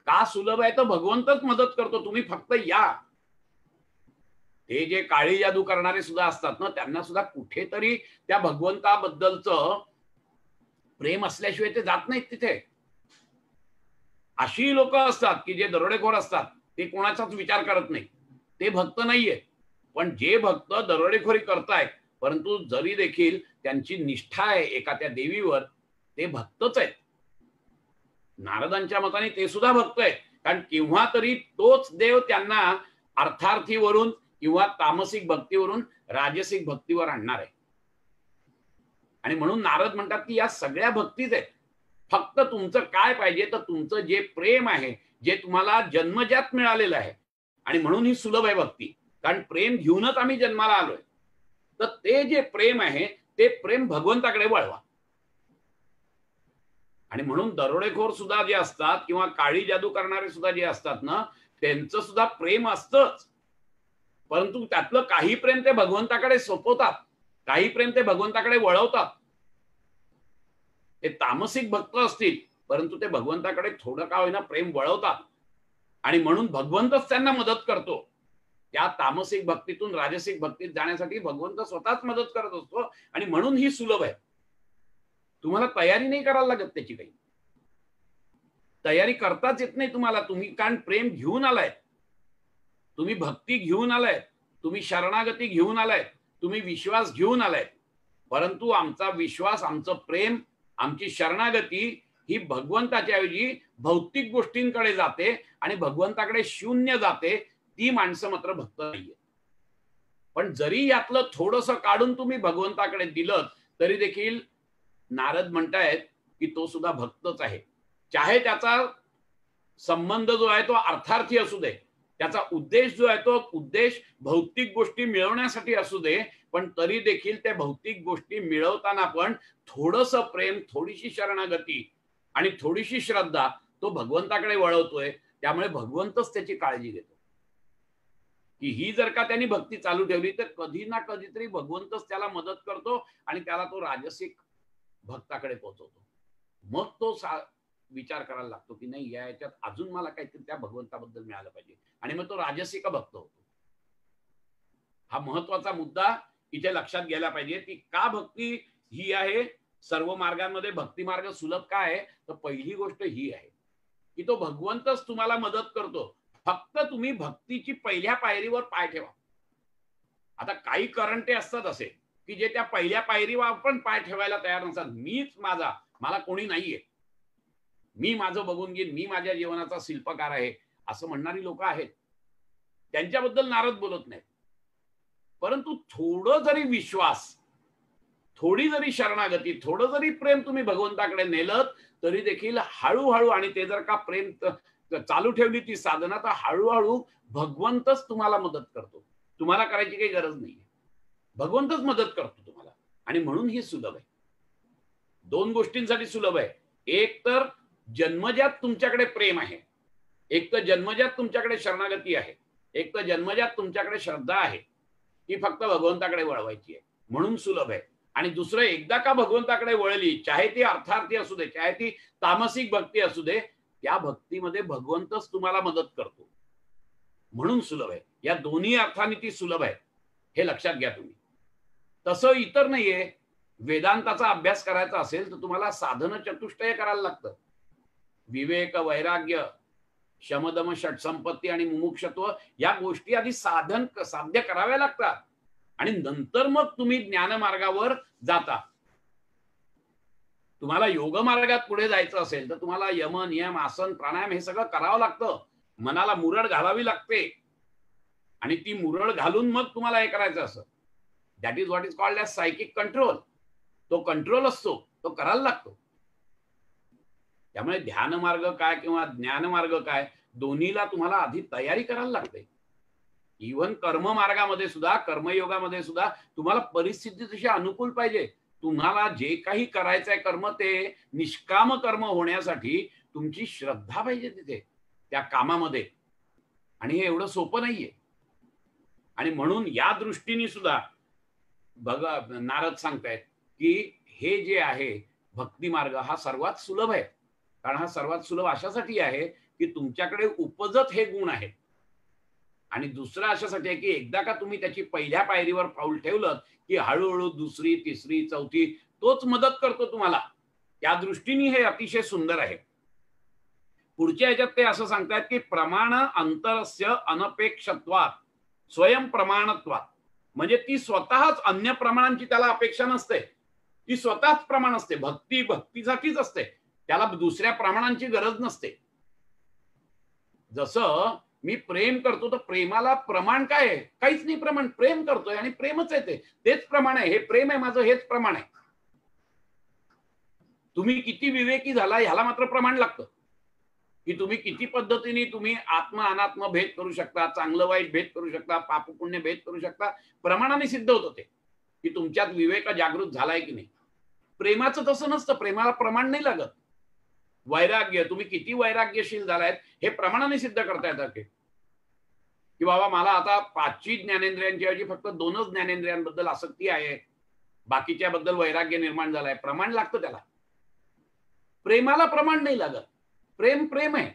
का सुलभ आहे तर भगवंतच मदत करतो, तुम्ही फक्त या. ते जे काळी जादू करणारे सुद्धा असतात ना, त्यांना सुद्धा कुठेतरी त्या भगवंताबद्दलचं प्रेम असल्याशिवाय ते जात नाहीत तिथे. अशी लोक असतात की जे दरोडेखोर असतात, ते कोणाचाच विचार करत नाही, ते भक्त नाहीये. पण जे भक्त दरोडेखोरी करतायत परंतु जरी देखील त्यांची निष्ठा आहे एका त्या देवीवर, ते भक्तच आहेत. नारदांच्या मताने ते सुद्धा भक्त आहेत, कारण केव्हा तरी तोच देव त्यांना अर्थार्थीवरून किंवा तामसिक भक्तीवरून राजसिक भक्तीवर आणणार आहे. आणि म्हणून नारद म्हणतात की या सगळ्या भक्तीच आहेत, फक्त तुमचं काय पाहिजे तर तुमचं जे प्रेम आहे, जे तुम्हाला जन्मजात मिळालेलं आहे, आणि म्हणून ही सुलभ आहे भक्ती, कारण प्रेम घेऊनच आम्ही जन्माला आलोय. तर ते जे प्रेम आहे ते प्रेम भगवंताकडे वळवा. आणि म्हणून दरोडेखोर सुद्धा जे असतात किंवा काळी जादू करणारे सुद्धा जे असतात ना, त्यांचं सुद्धा प्रेम असतंच, परंतु त्यातलं काही प्रेम ते भगवंताकडे सोपवतात, काही प्रेम ते भगवंताकडे वळवतात. ते तामसिक भक्त असतील परंतु ते भगवंताकडे थोडं का होईना प्रेम वळवतात, आणि म्हणून भगवंतच त्यांना मदत करतो. त्या तामसिक भक्तीतून राजसिक भक्तीत जाण्यासाठी भगवंत स्वतःच मदत करत असतो आणि म्हणून ही सुलभ आहे. तुम्हाला तयारी नाही करायला लागत त्याची, काही तयारी करताच येत नाही तुम्हाला. तुम्ही कारण प्रेम घेऊन आलाय, तुम्ही भक्ती घेऊन आलाय, तुम्ही शरणागती घेऊन आलाय, तुम्ही विश्वास घेऊन आलाय. परंतु आमचा विश्वास, आमचं प्रेम, आमची शरणागती ही भगवंताच्या ऐवजी भौतिक गोष्टींकडे जाते आणि भगवंताकडे शून्य जाते. ती माणसं मात्र भक्त नाहीये. पण जरी यातलं थोडंसं काढून तुम्ही भगवंताकडे दिलं तरी देखील नारद म्हणतायत की तो सुद्धा भक्तच आहे. चाहे त्याचा संबंध जो आहे तो अर्थार्थी असू दे, त्याचा उद्देश जो आहे तो उद्देश भौतिक गोष्टी मिळवण्यासाठी असू दे, पण तरी देखील त्या भौतिक गोष्टी मिळवताना पण थोडंसं प्रेम, थोडीशी शरणागती आणि थोडीशी श्रद्धा तो भगवंताकडे वळवतोय. त्यामुळे भगवंतच त्याची काळजी घेतो की ही जर का त्यांनी भक्ती चालू ठेवली तर कधी ना कधीतरी भगवंतच त्याला मदत करतो आणि त्याला तो राजसिक भक्ताकडे पोहोचवतो. मग तो विचार करायला लागतो की नाही, याच्यात अजून मला काहीतरी त्या भगवंताबद्दल मिळालं पाहिजे, आणि मग तो राजसिक भक्त होतो. हा महत्वाचा मुद्दा इथे लक्षात घ्यायला पाहिजे की का भक्ती ही आहे. सर्व मार्गांमध्ये भक्ती मार्ग सुलभ का आहे, तर पहिली गोष्ट ही आहे की तो भगवंतच तुम्हाला मदत करतो. फक्त तुम्ही भक्तीची पहिल्या पायरीवर पाय ठेवा. आता काही करंटे असतात असे की जे त्या पहिल्या पायरीवर पण पाय ठेवायला तयार नसतात. मीच माझा, मला कोणी नाहीये, मी माझं बघून घेईन, मी माझ्या जीवनाचा शिल्पकार आहे, असं म्हणणारी लोक आहेत. त्यांच्याबद्दल नारद बोलत नाही. परंतु थोडं जरी विश्वास, थोडी जरी शरणागती, थोडं जरी प्रेम तुम्ही भगवंताकडे नेलं तरी देखील हळूहळू, आणि ते जर का प्रेम चालू ठेवली ती साधना, तर हळूहळू भगवंतच तुम्हाला मदत करतो. तुम्हाला करायची काही गरज नाहीये, भगवंतच मदत करतो तुम्हाला. आणि म्हणून ही सुलभ आहे. दोन गोष्टींसाठी सुलभ आहे. एक तर जन्मजात तुमच्याकडे प्रेम आहे, एक तर जन्मजात तुमच्याकडे शरणागती आहे, एक तर जन्मजात तुमच्याकडे श्रद्धा आहे, ती फक्त भगवंताकडे वळवायची आहे, म्हणून सुलभ आहे. आणि दुसरं, एकदा का भगवंताकडे वळली, चाहे ती अर्थार्थी असू दे, चाहे ती तामसिक भक्ती असू दे, त्या भक्तीमध्ये भगवंतच तुम्हाला मदत करतो, म्हणून सुलभ आहे. या दोन्ही अर्थाने ती सुलभ आहे, हे लक्षात घ्या तुम्ही. तसं इतर नाहीये. वेदांताचा अभ्यास करायचा असेल तर तुम्हाला साधन चतुष्टय करायला लागतं. विवेक, वैराग्य, शमदम, षटसंपत्ती आणि मुमुक्षत्व या गोष्टी आधी साध्य कराव्या लागतात आणि नंतर मग तुम्ही ज्ञानमार्गावर जाता. तुम्हाला योग मार्गात पुढे जायचं असेल तर तुम्हाला यम, नियम, आसन, प्राणायाम हे सगळं करावं लागतं. मनाला मुरड घालावी लागते आणि ती मुरड घालून मग तुम्हाला हे करायचं असं. That is what is called as psychic control. तो कंट्रोल असतो, तो करायला लागतो. त्यामुळे ध्यान मार्ग काय किंवा ज्ञान मार्ग काय, दोन्हीला तुम्हाला आधी तयारी करायला लागते. इव्हन कर्म मार्गामध्ये सुद्धा, कर्मयोगामध्ये सुद्धा तुम्हाला परिस्थिती तशी अनुकूल पाहिजे. तुम्हाला जे काही करायचंय कर्म, ते निष्काम कर्म होण्यासाठी तुमची श्रद्धा पाहिजे तिथे त्या कामामध्ये, आणि हे एवढं सोपं नाहीये. आणि म्हणून या दृष्टीने सुद्धा बघा, नारद सांगतायत की हे जे आहे भक्ती मार्ग हा सर्वात सुलभ आहे. कारण हा सर्वात सुलभ अशासाठी आहे की तुमच्याकडे उपजत हे गुण आहेत, आणि दुसरा अशासाठी आहे की एकदा का तुम्ही त्याची पहिल्या पायरीवर पाऊल ठेवलं की हळूहळू दुसरी, तिसरी, चौथी तोच मदत करतो तुम्हाला. त्या दृष्टीने हे अतिशय सुंदर आहे. पुढच्या ह्याच्यात ते असं सांगतात की प्रमाण अंतरस्य अनपेक्षत्वात स्वयं प्रमाणत्वात. म्हणजे ती स्वतःच, अन्य प्रमाणांची त्याला अपेक्षा नसते, ती स्वतःच प्रमाण असते. भक्ती भक्तीसाठीच असते, त्याला दुसऱ्या प्रमाणांची गरज नसते. जसं मी प्रेम करतो तर प्रेमाला प्रमाण काय आहे? काहीच नाही. प्रमाण, प्रेम करतोय आणि प्रेमच आहे, तेच प्रमाण आहे. हे प्रेम आहे माझं, हेच प्रमाण आहे. तुम्ही किती विवेकी झाला ह्याला मात्र प्रमाण लागतं, की तुम्ही किती पद्धतीने तुम्ही आत्म अनात्म भेद करू शकता, चांगलं वाईट भेद करू शकता, पाप पुण्य भेद करू शकता. प्रमाणाने सिद्ध होतं ते की तुमच्यात विवेक जागृत झालाय की नाही. प्रेमाचं तसं नसतं, प्रेमाला प्रमाण नाही लागत. वैराग्य, तुम्ही किती वैराग्यशील झालायत हे प्रमाणाने सिद्ध करता येतं की बाबा मला आता 5 ज्ञानेंद्रियांची ऐवजी फक्त 2च ज्ञानेंद्रियांबद्दल आसक्ती आहे, बाकीच्या बद्दल वैराग्य निर्माण झालाय. प्रमाण लागतं त्याला. प्रेमाला प्रमाण नाही लागत. प्रेम प्रेम आहे,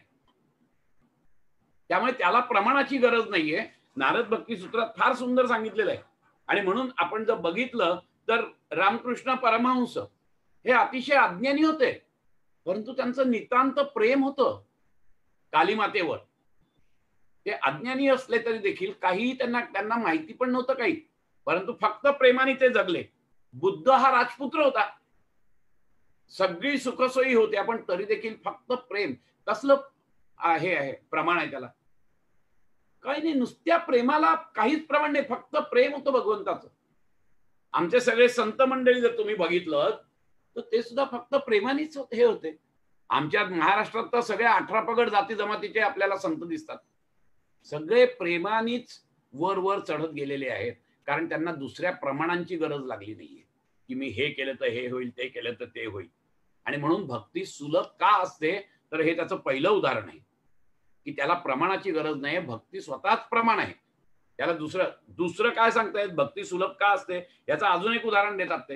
त्यामुळे त्याला प्रमाणाची गरज नाहीये. नारद भक्ती सूत्रात फार सुंदर सांगितलेलं आहे. आणि म्हणून आपण जर बघितलं तर रामकृष्ण परमहंस हे अतिशय अज्ञानी होते, परंतु त्यांचं नितांत प्रेम होतं कालीमातेवर. ते अज्ञानी असले तरी देखील काही त्यांना माहिती पण नव्हतं काही, परंतु फक्त प्रेमाने ते जगले. बुद्ध हा राजपुत्र होता, सगळी सुखसोयी होत्या, पण तरी देखील फक्त प्रेम. कसलं हे आहे प्रमाण आहे त्याला? काही नाही, नुसत्या प्रेमाला काहीच प्रमाण नाही, फक्त प्रेम होतं भगवंताचं. आमचे सगळे संत मंडळी जर तुम्ही बघितलं तर ते सुद्धा फक्त प्रेमानेच हे होते. आमच्या महाराष्ट्रात तर सगळे 18 पगड जाती जमातीचे आपल्याला संत दिसतात. सगळे प्रेमानेच वर वर चढत गेलेले आहेत, कारण त्यांना दुसऱ्या प्रमाणांची गरज लागली नाहीये की मी हे केलं तर हे होईल, ते केलं तर ते होईल. आणि म्हणून भक्ती सुलभ का असते, तर हे त्याचं पहिलं उदाहरण आहे की त्याला प्रमाणाची गरज नाही, भक्ती स्वतःच प्रमाण आहे. त्याला दुसरं काय सांगतायत भक्ती सुलभ का असते, याचं अजून एक उदाहरण देतात.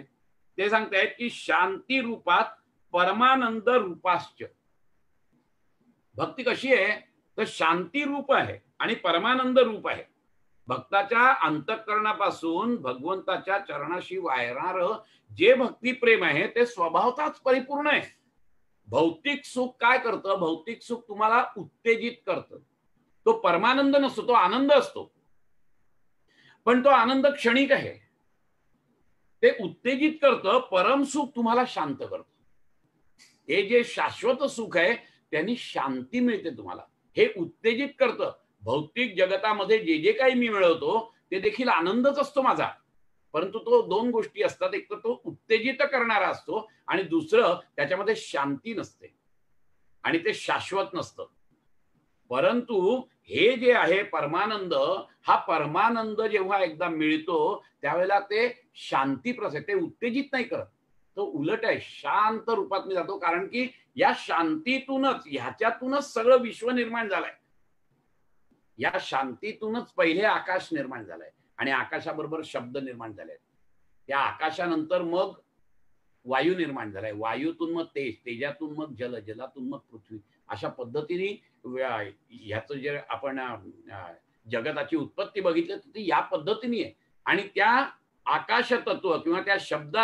ते सांगतायत की शांती रूपात परमानंद रूपाश्च. भक्ती कशी आहे तर शांती रूप आहे आणि परमानंद रूप आहे. भक्ताच्या अंतःकरणापासून भगवंताच्या चरणाशी वाहणार जे भक्ती प्रेम आहे ते स्वभावताच परिपूर्ण आहे. भौतिक सुख काय करतं, भौतिक सुख तुम्हाला उत्तेजित करतं. तो परमानंद नसतो, तो आनंद असतो, पण तो आनंद क्षणिक आहे. ते उत्तेजित करतं, परम सुख तुम्हाला शांत करतं. हे जे शाश्वत सुख आहे त्यांनी शांती मिळते तुम्हाला. हे उत्तेजित करतं. भौतिक जगतामध्ये जे जे काही मी मिळवतो ते देखील आनंदच असतो माझा, परंतु तो दोन गोष्टी असतात. एक तर तो उत्तेजित करणारा असतो आणि दुसरं त्याच्यामध्ये शांती नसते आणि ते शाश्वत नसतं. परंतु हे जे आहे परमानंद, हा परमानंद जेव्हा एकदा मिळतो त्यावेळेला ते शांती प्रसते, ते उत्तेजित नाही करत, तो उलट आहे, शांत रूपात मी जातो. कारण की या शांतीतूनच, ह्याच्यातूनच सगळं विश्व निर्माण झालंय. या शांतीतूनच पहिले आकाश निर्माण झालंय आणि आकाशाबरोबर शब्द निर्माण झाले. त्या आकाशानंतर मग वायू निर्माण झालाय, वायूतून मग तेज, तेजातून मग जल, जलातून मग पृथ्वी. अशा पद्धतीने ह्याचं जे आपण जगताची उत्पत्ती बघितली तर ती या पद्धतीने आहे. आणि त्या आकाश तत्व किंवा त्या शब्द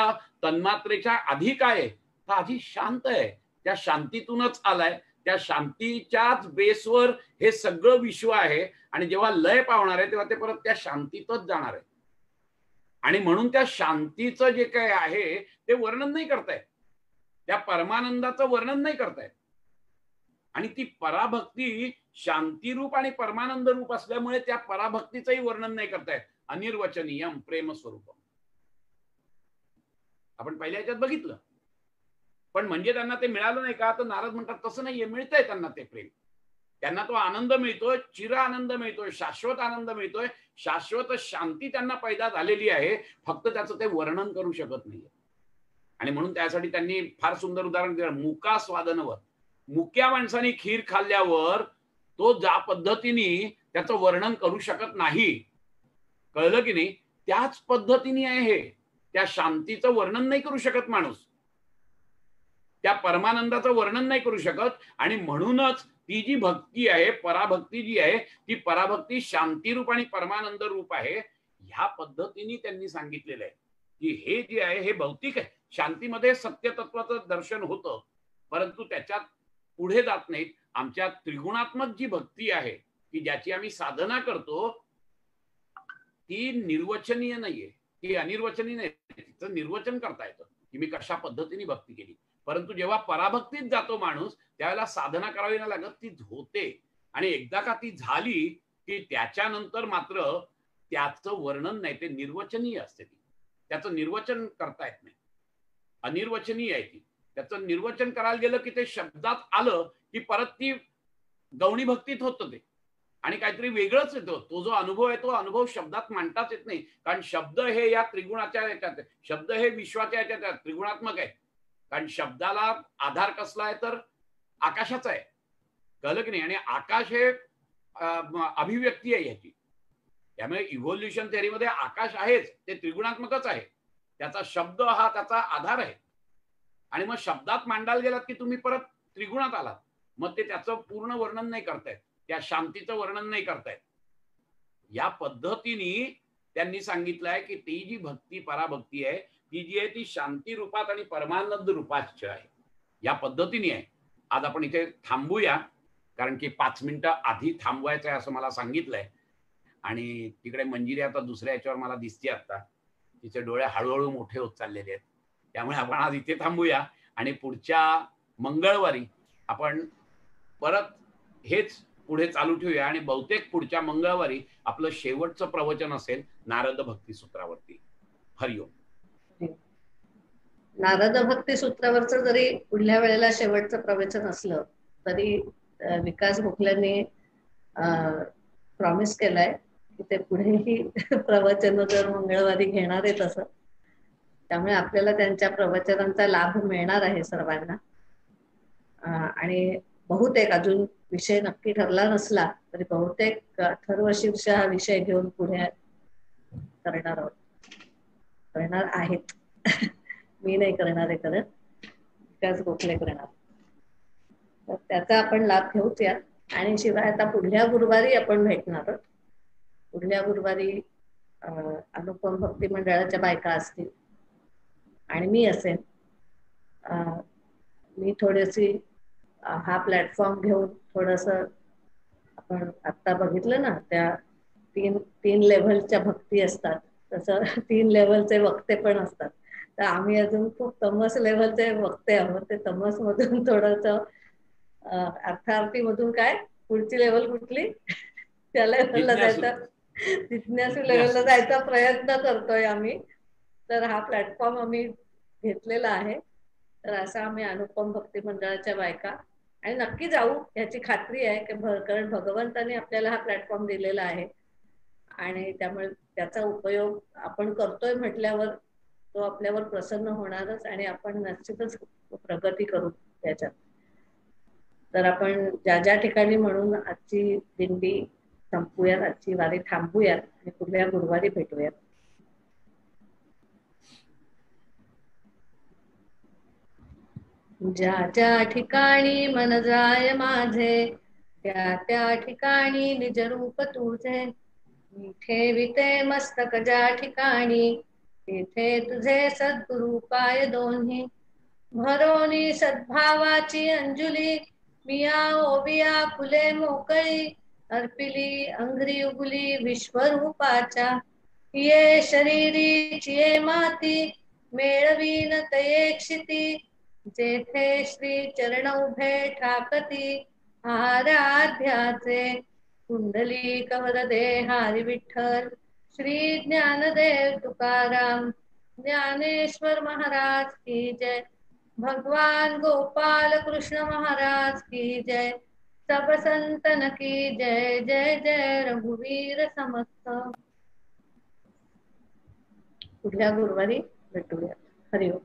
तन्मात्रेच्या आधी काय आहे, तर आधी शांत आहे. त्या शांतीतूनच आलाय, त्या शांतीच्याच बेसवर हे सगळं विश्व आहे. आणि जेव्हा लय पावणार आहे तेव्हा ते परत त्या शांतीतच जाणार आहे. आणि म्हणून त्या शांतीचं जे काय आहे ते वर्णन नाही करतायत, त्या परमानंदाचं वर्णन नाही करतायत. आणि ती पराभक्ती शांतीरूप आणि परमानंद रूप असल्यामुळे त्या पराभक्तीचंही वर्णन नाही करतायत. अनिर्वचनीयम प्रेम स्वरूप आपण पहिल्या ह्याच्यात बघितलं. पण म्हणजे त्यांना ते मिळालं नाही का, तर नारद म्हणतात तसं नाहीये, मिळतंय त्यांना ते प्रेम. त्यांना तो आनंद मिळतोय, चिर आनंद मिळतोय, शाश्वत आनंद मिळतोय, शाश्वत शांती त्यांना पैदा झालेली आहे. फक्त त्याचं ते वर्णन करू शकत नाहीये. आणि म्हणून त्यासाठी त्यांनी फार सुंदर उदाहरण दिलं, मुका स्वादनवर. मुक्या माणसाने खीर खाल्ल्यावर तो ज्या पद्धतीने त्याचं वर्णन करू शकत नाही, कळलं की नाही, त्याच पद्धतीने आहे हे. त्या शांतीचं वर्णन नाही करू शकत माणूस, त्या परमानंदाचं वर्णन नाही करू शकत. आणि म्हणूनच ती जी भक्ती आहे, पराभक्ती जी आहे, ती पराभक्ती शांती रूप आणि परमानंद रूप आहे. ह्या पद्धतीने त्यांनी सांगितलेलं आहे की हे जे आहे हे भौतिक आहे. शांतीमध्ये सत्यतत्वाचं दर्शन होतं, परंतु त्याच्यात पुढे जात नाहीत. आमच्या त्रिगुणात्मक जी भक्ती आहे की ज्याची आम्ही साधना करतो ती निर्वचनीय नाहीये, ती अनिर्वचनीय नाही. तिचं निर्वचन करता येतं की मी कशा पद्धतीने भक्ती केली. परंतु जेव्हा पराभक्तीत जातो माणूस त्यावेळेला साधना करावी नाही लागत, ती होते. आणि एकदा का ती झाली की त्याच्यानंतर मात्र त्याचं वर्णन नाही, ते निर्वचनीय असते. ती त्याचं निर्वचन करता येत नाही, अनिर्वचनीय आहे ती. त्याचं निर्वचन करायला गेलं की ते शब्दात आलं की परत ती गौणी भक्तीत होतं ते, आणि काहीतरी वेगळंच येतो. तो जो अनुभव आहे तो अनुभव शब्दात मांडताच येत नाही, कारण शब्द हे या त्रिगुणाच्या याच्यात, शब्द हे विश्वाच्या याच्यात त्रिगुणात्मक आहे. कारण शब्दाला आधार कसला आहे तर आकाशाचा आहे, कळलं की नाही. आणि आकाश हे अभिव्यक्ती आहे ह्याची. त्यामुळे इव्होल्युशन थेअरीमध्ये आकाश आहेच, ते त्रिगुणात्मकच आहे. त्याचा शब्द हा त्याचा आधार आहे. आणि मग शब्दात मांडायला गेलात की तुम्ही परत त्रिगुणात आलात, मग ते त्याचं पूर्ण वर्णन नाही करतायत, त्या शांतीचं वर्णन नाही करतायत. या पद्धतीने त्यांनी सांगितलंय की ती जी भक्ती पराभक्ती आहे ती जी आहे ती शांती रूपात आणि परमानंद रूपात आहे. या पद्धतीने आहे. आज आपण इथे थांबूया, कारण की 5 मिनिटं आधी थांबवायचं आहे असं मला सांगितलंय. आणि तिकडे मंजिरी आता दुसऱ्या याच्यावर मला दिसते आता, तिचे डोळे हळूहळू मोठे होत चाललेले आहेत. त्यामुळे आपण आज इथे थांबूया आणि पुढच्या मंगळवारी आपण परत हेच पुढे चालू ठेवूया. आणि बहुतेक पुढच्या मंगळवारी आपलं शेवटचं प्रवचन असेल नारद भक्ती सूत्रावरती. हरिओम. नारद भक्ती सूत्रावरचं जरी पुढल्या वेळेला शेवटचं प्रवचन असलं तरी विकास गोखलेंनी प्रॉमिस केलाय की ते पुढेही प्रवचन दर मंगळवारी घेणार आहेत असं. त्यामुळे आपल्याला त्यांच्या प्रवचनांचा लाभ मिळणार आहे सर्वांना. आणि बहुतेक अजून विषय नक्की ठरला नसला तरी बहुतेक अथर्वशीर्ष हा विषय घेऊन पुढे करणार आहेत. मी नाही करणार आहे, करत विकास गोखले करणार. तर त्याचा आपण लाभ घेऊया. आणि शिवाय आता पुढल्या गुरुवारी आपण भेटणार. पुढल्या गुरुवारी अनुपम भक्ती मंडळाच्या बायका असतील आणि मी असेन. मी थोडीशी हा प्लॅटफॉर्म घेऊन थोडस, आपण आता बघितलं ना त्या तीन लेव्हलच्या भक्ती असतात, तसं 3 लेव्हलचे वक्ते पण असतात. तर आम्ही अजून खूप तमस लेव्हलचे वक्ते आहोत. ते तमस मधून थोडस अर्थार्थी मधून काय पुढची लेव्हल कुठली त्या लेव्हलला जायचा, जिज्ञासू लेव्हलला जायचा प्रयत्न करतोय आम्ही. तर हा प्लॅटफॉर्म आम्ही घेतलेला आहे. तर असा आम्ही अनुपम भक्ती मंडळाच्या बायका आणि नक्की जाऊ याची खात्री आहे की कारण भगवंताने आपल्याला हा प्लॅटफॉर्म दिलेला आहे आणि त्यामुळे त्याचा उपयोग आपण करतोय म्हटल्यावर तो आपल्यावर प्रसन्न होणारच आणि आपण निश्चितच प्रगती करू त्याच्यात. तर आपण ज्या ज्या ठिकाणी म्हणून आजची दिंडी संपूयात, आजची वारी थांबूयात आणि पुढल्या गुरुवारी भेटूयात. ज्या ज्या ठिकाणी मन जाय माझे त्या त्या ठिकाणी निज रूप तुझे. मिठे विते मस्तक ज्या ठिकाणी तिथे तुझे सद्गुरु पाय दोन्ही. भरोनी सद्भावाची अंजुली मिया ओबिया फुले मोकळी. अर्पिली अंघ्री उगली विश्वरूपाच्या. ये शरीरीची ये माती मेळवीन तये क्षिती. जेथे श्री चरण उभे ठाकती आराध्याचे. कुंडली कवर दे हरी विठ्ठल श्री ज्ञानदेव तुकाराम ज्ञानेश्वर महाराज की जय. भगवान गोपाल कृष्ण महाराज की जय. सब संतन की जय. जय जय रघुवीर समर्थ. पुढल्या गुरुवारी भेटूया. हरिओम.